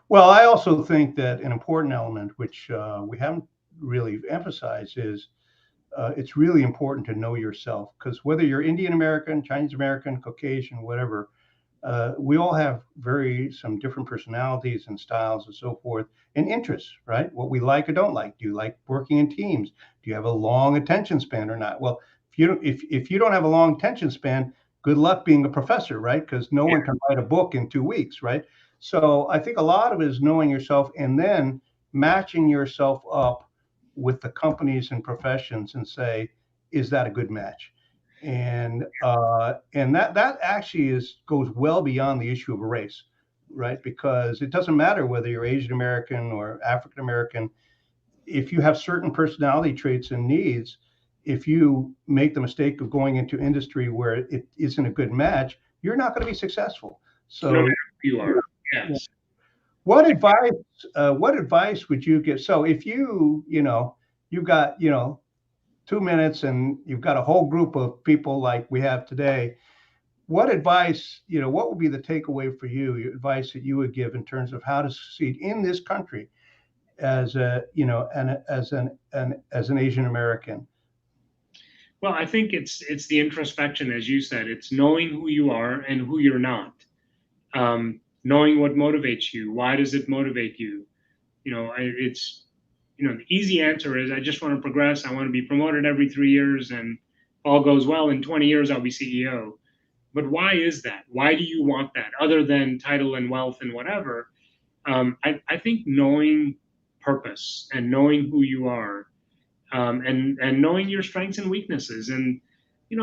Well, I also think that an important element, which we haven't really emphasized, is it's really important to know yourself because whether you're Indian American, Chinese American, Caucasian, whatever, we all have some different personalities and styles and so forth and interests, right? What we like or don't like. Do you like working in teams? Do you have a long attention span or not? Well, if you don't have a long attention span, good luck being a professor, right? Because no Yeah. one can write a book in 2 weeks, right? So I think a lot of it is knowing yourself and then matching yourself up with the companies and professions and say, is that a good match? And that actually goes well beyond the issue of a race, right? Because it doesn't matter whether you're Asian American or African American. If you have certain personality traits and needs, if you make the mistake of going into industry where it isn't a good match, you're not going to be successful. No So, matter who you are. yeah. Yes. What advice would you give? So if you've got 2 minutes and you've got a whole group of people like we have today, what would be the takeaway for you, your advice that you would give in terms of how to succeed in this country as a, and as an Asian American? Well, I think it's the introspection, as you said. It's knowing who you are and who you're not. Knowing what motivates you. Why does it motivate you? It's the easy answer is I just want to progress. I want to be promoted every 3 years, and all goes well. In 20 years, I'll be CEO. But why is that? Why do you want that? Other than title and wealth and whatever, I think knowing purpose and knowing who you are, and knowing your strengths and weaknesses, and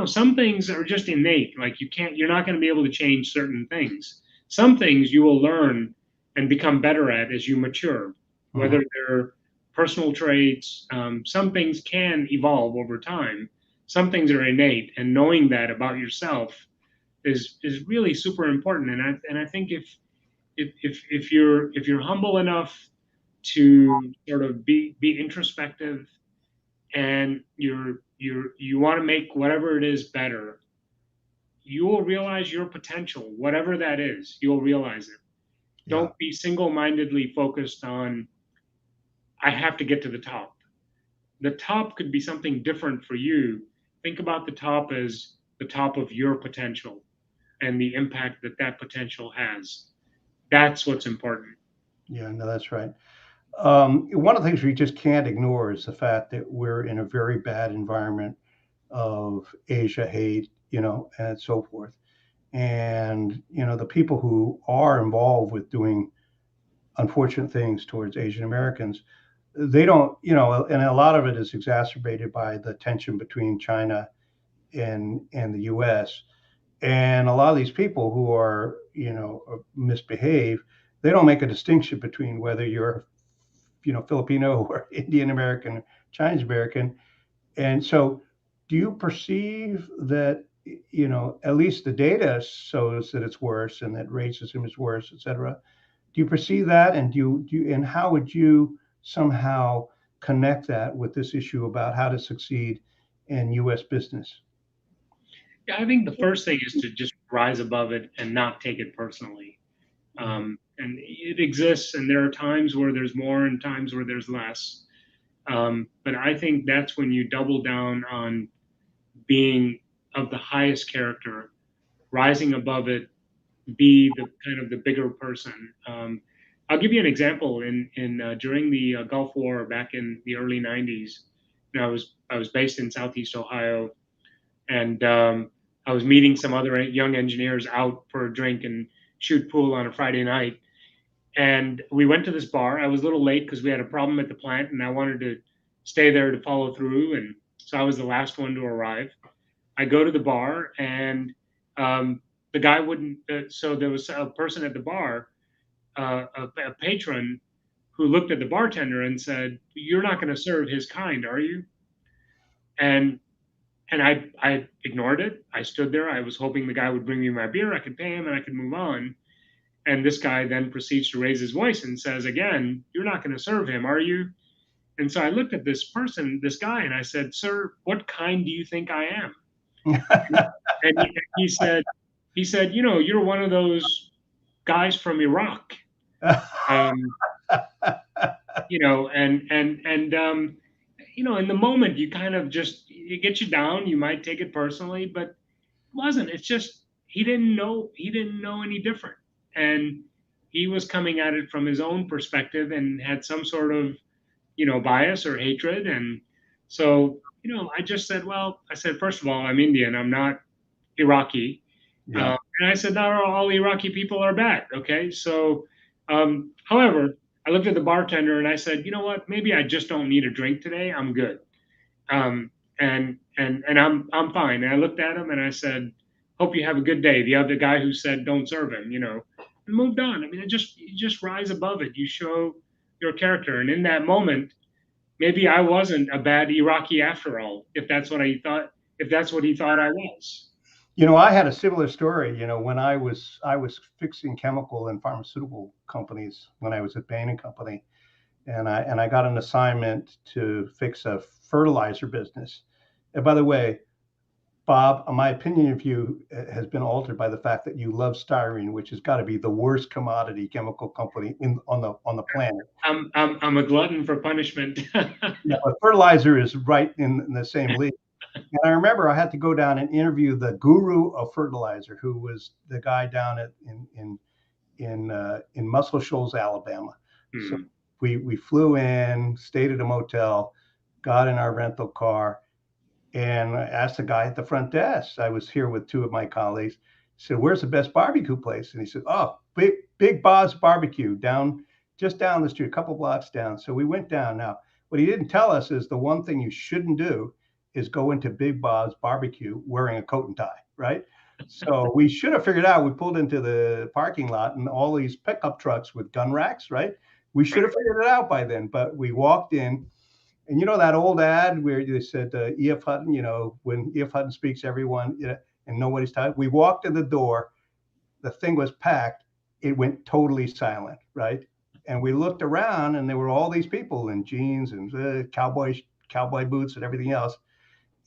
some things are just innate. Like you're not going to be able to change certain things. Some things you will learn and become better at as you mature, Mhm. whether they're personal traits. Some things can evolve over time. Some things are innate, and knowing that about yourself is really super important. And I think if you're humble enough to sort of be introspective, and you want to make whatever it is better, you will realize your potential, whatever that is. You'll realize it. Yeah. Don't be single-mindedly focused on I have to get to the top. The top could be something different for you. Think about the top as the top of your potential and the impact that that potential has. That's what's important. Yeah, no, that's right. One of the things we just can't ignore is the fact that we're in a very bad environment of Asia hate, and so forth. And, the people who are involved with doing unfortunate things towards Asian Americans, they don't, and a lot of it is exacerbated by the tension between China and the US. And a lot of these people who are, misbehave, they don't make a distinction between whether you're, Filipino or Indian American, Chinese American. And so, do you perceive that, at least the data shows that it's worse and that racism is worse, et cetera? Do you perceive that? And and how would you somehow connect that with this issue about how to succeed in U.S. business? Yeah, I think the first thing is to just rise above it and not take it personally. Mhm. And it exists, and there are times where there's more and times where there's less. But I think that's when you double down on being of the highest character, rising above it, be the kind of the bigger person. I'll give you an example. In During the Gulf War back in the early '90s, I was based in Southeast Ohio, and I was meeting some other young engineers out for a drink and shoot pool on a Friday night. And we went to this bar. I was a little late because we had a problem at the plant, and I wanted to stay there to follow through. And so I was the last one to arrive. I go to the bar, and the guy wouldn't. So there was a person at the bar, a patron, who looked at the bartender and said, "You're not going to serve his kind, are you?" And I ignored it. I stood there. I was hoping the guy would bring me my beer. I could pay him, and I could move on. And this guy then proceeds to raise his voice and says again, "You're not going to serve him, are you?" And so I looked at this person, this guy, and I said, "Sir, what kind do you think I am?" And he said, "You're one of those guys from Iraq." Um, in the moment, you kind of just it gets you down. You might take it personally, but it wasn't. It's just he didn't know any different, and he was coming at it from his own perspective and had some sort of bias or hatred. And so I just said, well, I said, first of all, I'm Indian. I'm not Iraqi. Yeah. And I said, not all Iraqi people are bad. Okay. So, however, I looked at the bartender and I said, you know what? Maybe I just don't need a drink today. I'm good. And I'm fine. And I looked at him and I said, hope you have a good day. The other guy who said, don't serve him, and moved on. I mean, you just rise above it. You show your character. And in that moment, maybe I wasn't a bad Iraqi after all, if that's what he thought I was. I had a similar story. When I was fixing chemical and pharmaceutical companies when I was at Bain and Company, and I got an assignment to fix a fertilizer business. And by the way, Bob, my opinion of you has been altered by the fact that you love styrene, which has got to be the worst commodity chemical company on the planet. I'm a glutton for punishment. Yeah, but fertilizer is right in the same league. And I remember I had to go down and interview the guru of fertilizer, who was the guy down in Muscle Shoals, Alabama. So Hmm. we flew in, stayed at a motel, got in our rental car, and I asked the guy at the front desk. I was here with two of my colleagues. He said, "Where's the best barbecue place?" And he said, "Oh, Big Bob's Barbecue just down the street, a couple blocks down." So we went down. Now, what he didn't tell us is the one thing you shouldn't do is go into Big Bob's Barbecue wearing a coat and tie, right? So we should have figured out. We pulled into the parking lot and all these pickup trucks with gun racks, right? We should have figured it out by then, but we walked in, and that old ad where they said E.F. Hutton, when E.F. Hutton speaks, everyone, and nobody's tired. We walked in the door, the thing was packed. It went totally silent, right? And we looked around, and there were all these people in jeans and cowboy boots and everything else.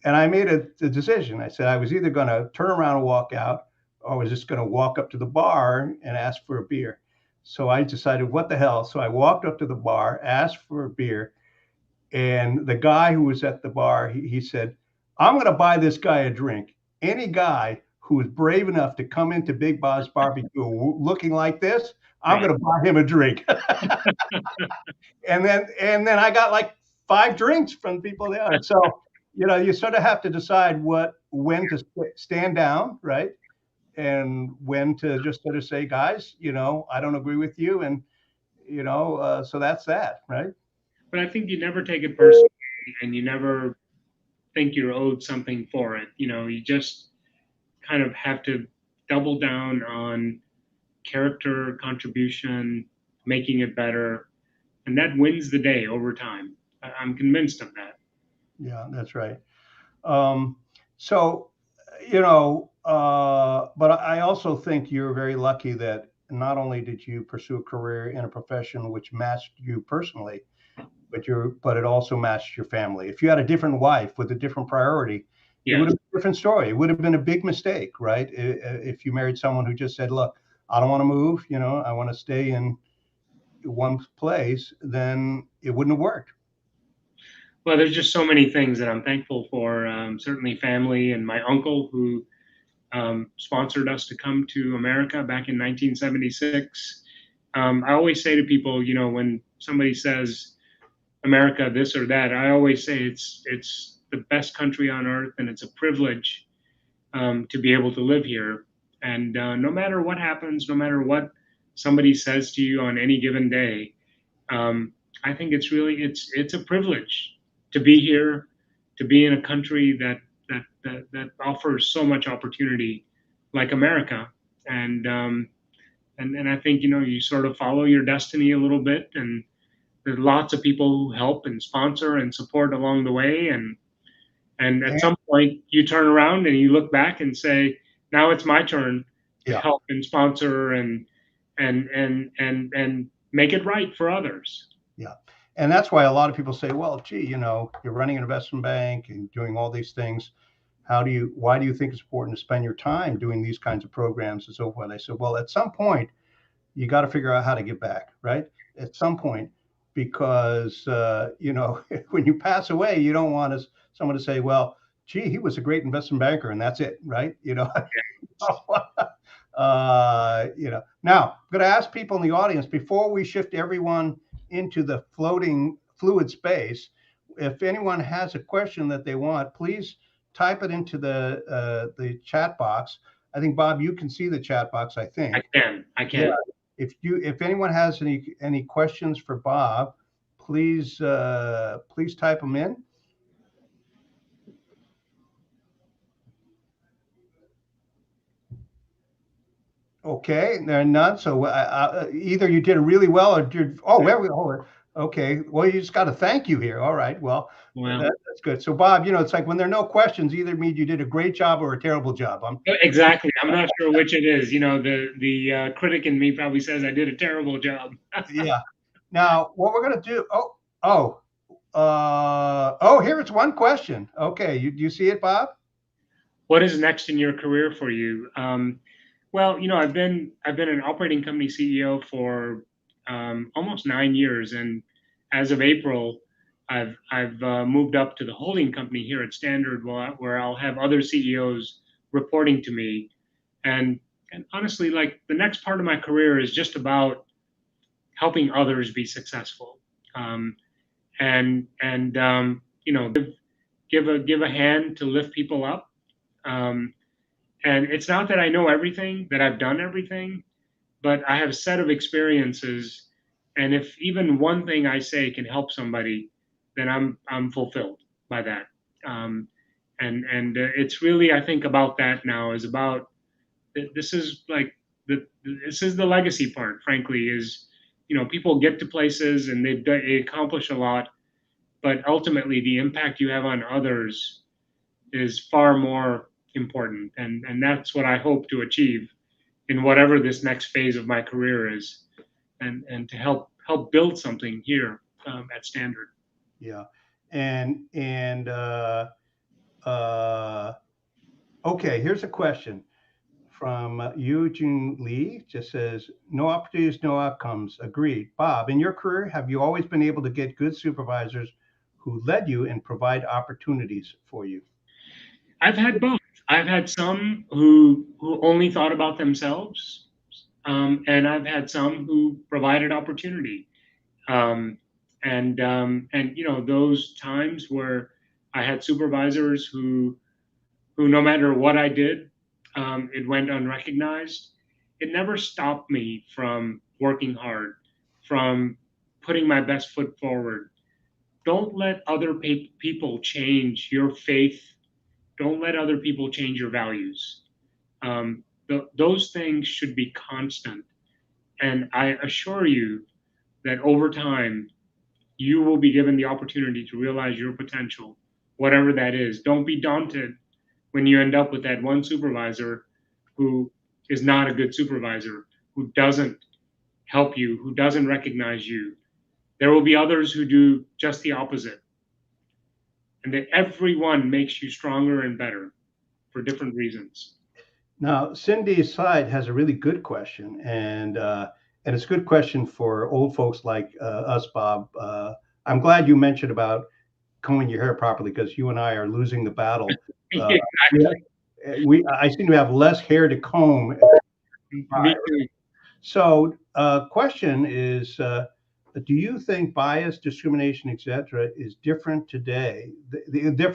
And I made a decision. I said I was either going to turn around and walk out, or I was just going to walk up to the bar and ask for a beer. So I decided, what the hell? So I walked up to the bar, asked for a beer, and the guy who was at the bar, he said, "I'm going to buy this guy a drink. Any guy who is brave enough to come into Big Bob's Barbecue looking like this, I'm Right. going to buy him a drink." And then I got like 5 drinks from people there. So you sort of have to decide when to stand down, right, and when to just sort of say, "Guys, I don't agree with you," and so that's that, right? But I think you never take it personally, and you never think you're owed something for it. You just kind of have to double down on character contribution, making it better, and that wins the day over time. I'm convinced of that. Yeah, that's right. Um, so, but I also think you're very lucky that not only did you pursue a career in a profession which matched you personally, but it also matched your family. If you had a different wife with a different priority, it would Yes. have been a different story. It would have been a big mistake, right? If you married someone who just said, "Look, I don't want to move, I want to stay in one place," then it wouldn't have worked. Well, there's just so many things that I'm thankful for. Certainly, family and my uncle who sponsored us to come to America back in 1976. I always say to people, when somebody says America this or that, I always say it's the best country on earth, and it's a privilege to be able to live here. And no matter what happens, no matter what somebody says to you on any given day, I think it's really it's a privilege to be here, to be in a country that offers so much opportunity, like America, and and I think you sort of follow your destiny a little bit, and there's lots of people who help and sponsor and support along the way, and at And, some point you turn around and you look back and say, now it's my turn to yeah, help and sponsor and make it right for others. yeah. And that's why a lot of people say, well, gee, you're running an investment bank and doing all these things. Why do you think it's important to spend your time doing these kinds of programs and so forth? I said, well, at some point, you got to figure out how to give back, right? At some point, because when you pass away, you don't want someone to say, "Well, gee, he was a great investment banker," and that's it, right? Now I'm going to ask people in the audience before we shift everyone into the floating fluid space. If anyone has a question that they want, please type it into the chat box. I think Bob, you can see the chat box. I I think. can, I Yeah. can. If anyone has any questions for Bob, please type them in. Okay, there are none. So either you did it really well or did. Oh, there we go. Okay. Well, you just got a thank you here. All right. Well, Well, that's good. So Bob, it's like when there are no questions, either means you did a great job or a terrible job. exactly. I'm not sure which it is. The critic in me probably says I did a terrible job. Yeah. Now, what we're gonna do? Oh, here it's one question. Okay, you see it, Bob? What is next in your career for you? Well, I've been an operating company CEO for almost 9 years, and as of April, I've moved up to the holding company here at Standard, where I'll have other CEOs reporting to me, and and honestly, like the next part of my career is just about helping others be successful, um, and give a hand to lift people up. Um, and it's not that I know everything, that I've done everything, but I have a set of experiences. And if even one thing I say can help somebody, then I'm fulfilled by that. Um, and it's really, I think about that now is about this is like this is the legacy part. Frankly, is people get to places and they accomplish a lot, but ultimately the impact you have on others is far more important, and that's what I hope to achieve in whatever this next phase of my career is, and to help build something here at Standard. Yeah. And uh, okay, here's a question from Eugene Lee. Just says, no opportunities, no outcomes. Agreed. Bob, in your career, have you always been able to get good supervisors who led you and provide opportunities for you? I've had both. I've had some who only thought about themselves, and I've had some who provided opportunity. Um, and those times where I had supervisors who no matter what I did, it went unrecognized. It never stopped me from working hard, from putting my best foot forward. Don't let other people change your faith. Don't let other people change your values. Those things should be constant. And I assure you that over time, you will be given the opportunity to realize your potential, whatever that is. Don't be daunted when you end up with that one supervisor who is not a good supervisor, who doesn't help you, who doesn't recognize you. There will be others who do just the opposite. And that everyone makes you stronger and better for different reasons. Now, Cindy's side has a really good question, and it's a good question for old folks like us, Bob. I'm glad you mentioned about combing your hair properly because you and I are losing the battle. Uh, yeah, Exactly. I seem to have less hair to comb. Me too. So, question is, do you think bias, discrimination, etc., is different today?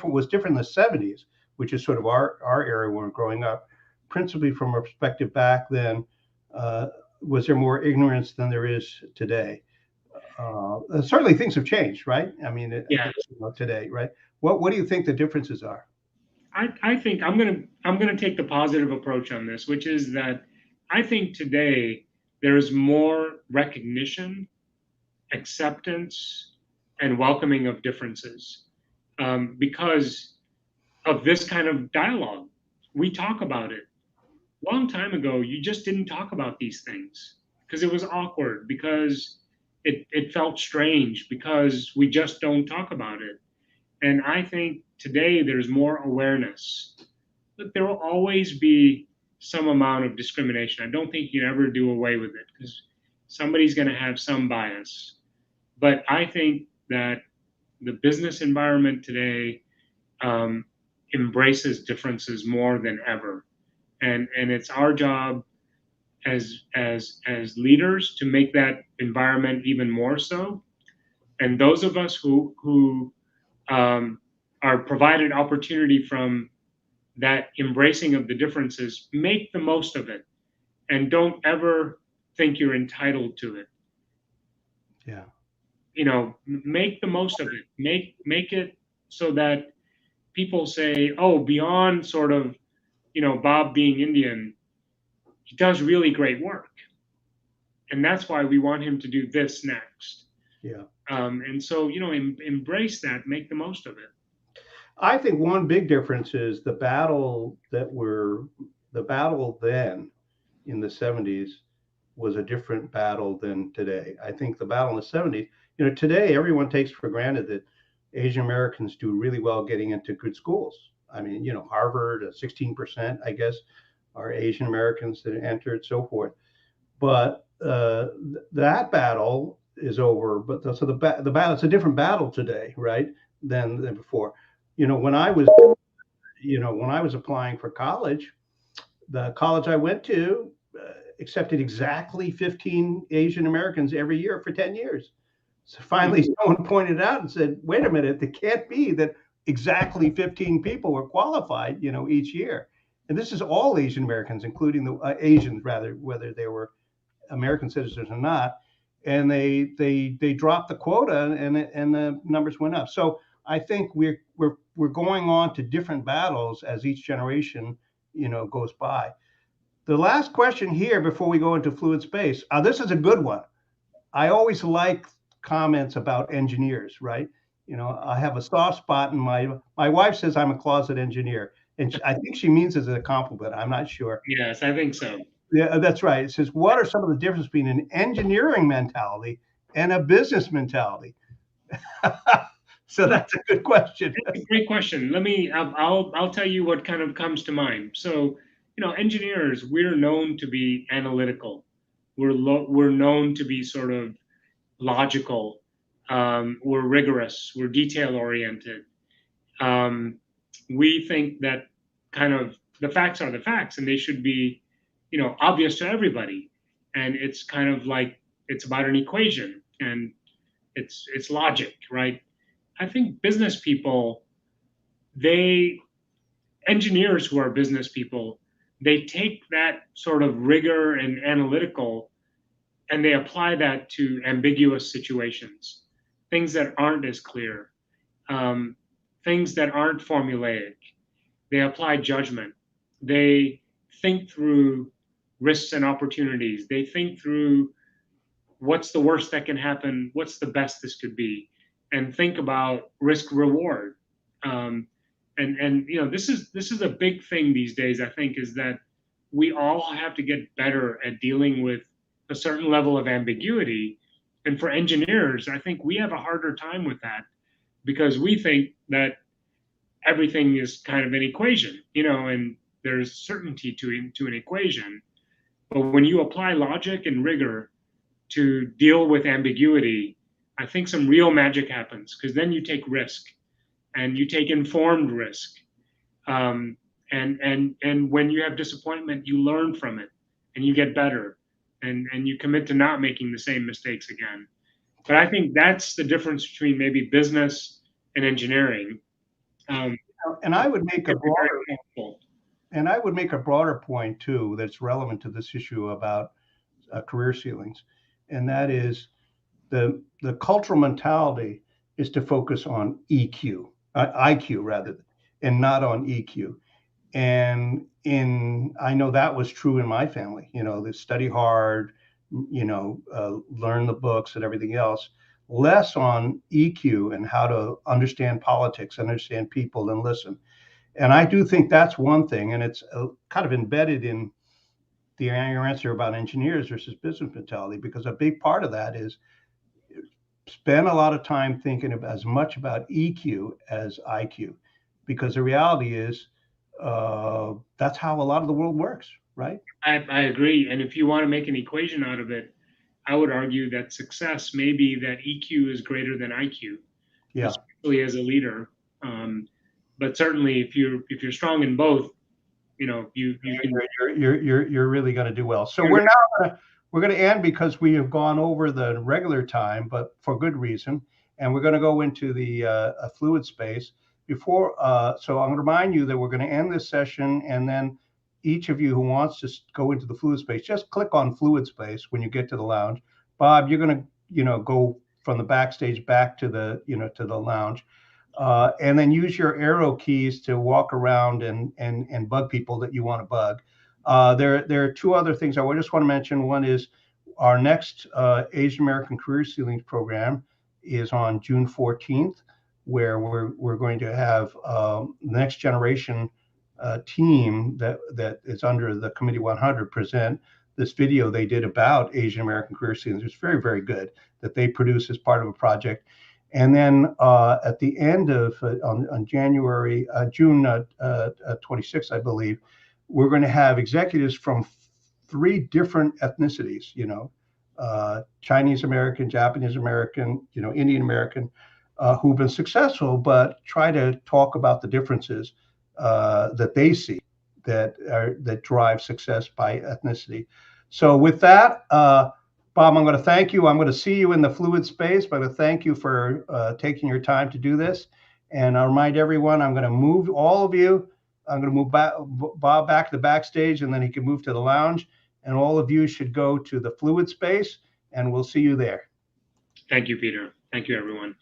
Was different in the '70s, which is sort of our era when we're growing up, principally from a perspective back then. Uh, was there more ignorance than there is today? Certainly things have changed, right? I mean, Yeah, today, right? What do you think the differences are? I think I'm gonna take the positive approach on this, which is that I think today there is more recognition, acceptance, and welcoming of differences because of this kind of dialogue. We talk about it. Long time ago, you just didn't talk about these things because it was awkward, because it felt strange, because we just don't talk about it. And I think today there's more awareness. But there will always be some amount of discrimination. I don't think you can ever do away with it because somebody's going to have some bias. But I think that the business environment today um, embraces differences more than ever, and it's our job as leaders to make that environment even more so. And those of us who um, are provided opportunity from that embracing of the differences, make the most of it, and don't ever think you're entitled to it. Yeah, Make the most of it. Make it so that people say, oh, beyond sort of, Bob being Indian, he does really great work, and that's why we want him to do this next. yeah. And so, embrace that, make the most of it. I think one big difference is the battle then in the 70s was a different battle than today. I think the battle in the 70s, today everyone takes for granted that Asian Americans do really well getting into good schools. I mean, Harvard, 16%, I guess, are Asian Americans that entered, so forth. But that battle is over. But the battle, it's a different battle today, right, than before. You know, when I was, when I was applying for college, the college I went to accepted exactly 15 Asian Americans every year for 10 years. So finally, someone pointed out and said, wait a minute, it can't be that exactly 15 people were qualified, each year. And this is all Asian Americans, including the Asians, rather, whether they were American citizens or not. And they dropped the quota, and the numbers went up. So I think we're going on to different battles as each generation, goes by. The last question here before we go into fluid space. This is a good one. I always like comments about engineers, right? I have a soft spot, and my wife says I'm a closet engineer, and I think she means it as a compliment. I'm not sure. Yes, I think so. Yeah, that's right. It says, what are some of the differences between an engineering mentality and a business mentality? So that's a good question. That's a great question. I'll tell you what kind of comes to mind. So, engineers, we're known to be analytical. We're known to be sort of logical. We're rigorous. We're detail oriented. Um, we think that kind of the facts are the facts, and they should be, obvious to everybody. And it's kind of like it's about an equation, and it's logic, right? I think business people, they engineers who are business people, they take that sort of rigor and analytical, and they apply that to ambiguous situations, things that aren't as clear, um, things that aren't formulaic. They apply judgment. They think through risks and opportunities. They think through what's the worst that can happen, what's the best this could be, and think about risk reward. Um, and this is a big thing these days. I think is that we all have to get better at dealing with a certain level of ambiguity. And for engineers, I think we have a harder time with that because we think that everything is kind of an equation, and there's certainty to an equation. But when you apply logic and rigor to deal with ambiguity, I think some real magic happens because then you take risk and you take informed risk. Um, and when you have disappointment, you learn from it and you get better and you commit to not making the same mistakes again. But I think that's the difference between maybe business and engineering. Um, And I would make a it's very broader helpful. and I would make a broader point too that's relevant to this issue about career ceilings, and that is the cultural mentality is to focus on EQ, IQ rather, and not on EQ. And I know that was true in my family. They study hard, learn the books and everything else. Less on EQ and how to understand politics, understand people, and listen. And I do think that's one thing, and it's kind of embedded in your answer about engineers versus business mentality, because a big part of that is spend a lot of time thinking as much about EQ as IQ, because the reality is that's how a lot of the world works, right? I agree. And if you want to make an equation out of it, I would argue that success may be that EQ is greater than IQ, Yeah. especially as a leader. But certainly, if you're strong in both, you can. You're really going to do well. So we're going to end because we have gone over the regular time, but for good reason. And we're going to go into the fluid space before. So I'm going to remind you that we're going to end this session, and then each of you who wants to go into the fluid space, just click on fluid space when you get to the lounge. Bob, you're going to go from the backstage back to the to the lounge. And then use your arrow keys to walk around and bug people that you want to bug. There are two other things I just want to mention. One is our next Asian American Career Ceilings program is on June 14th, where we're going to have the next generation team that is under the Committee 100 present this video they did about Asian American Career Ceilings. It's very, very good that they produce as part of a project. And then at the end of on June 26th, I believe, we're going to have executives from three different ethnicities. Chinese American, Japanese American, Indian American, who've been successful, but try to talk about the differences that they see that drive success by ethnicity. So with that. Bob, I'm going to thank you. I'm going to see you in the fluid space, but I'm going to thank you for taking your time to do this. And I'll remind everyone, I'm going to move all of you. I'm going to move Bob back to the backstage, and then he can move to the lounge. And all of you should go to the fluid space, and we'll see you there. Thank you, Peter. Thank you, everyone.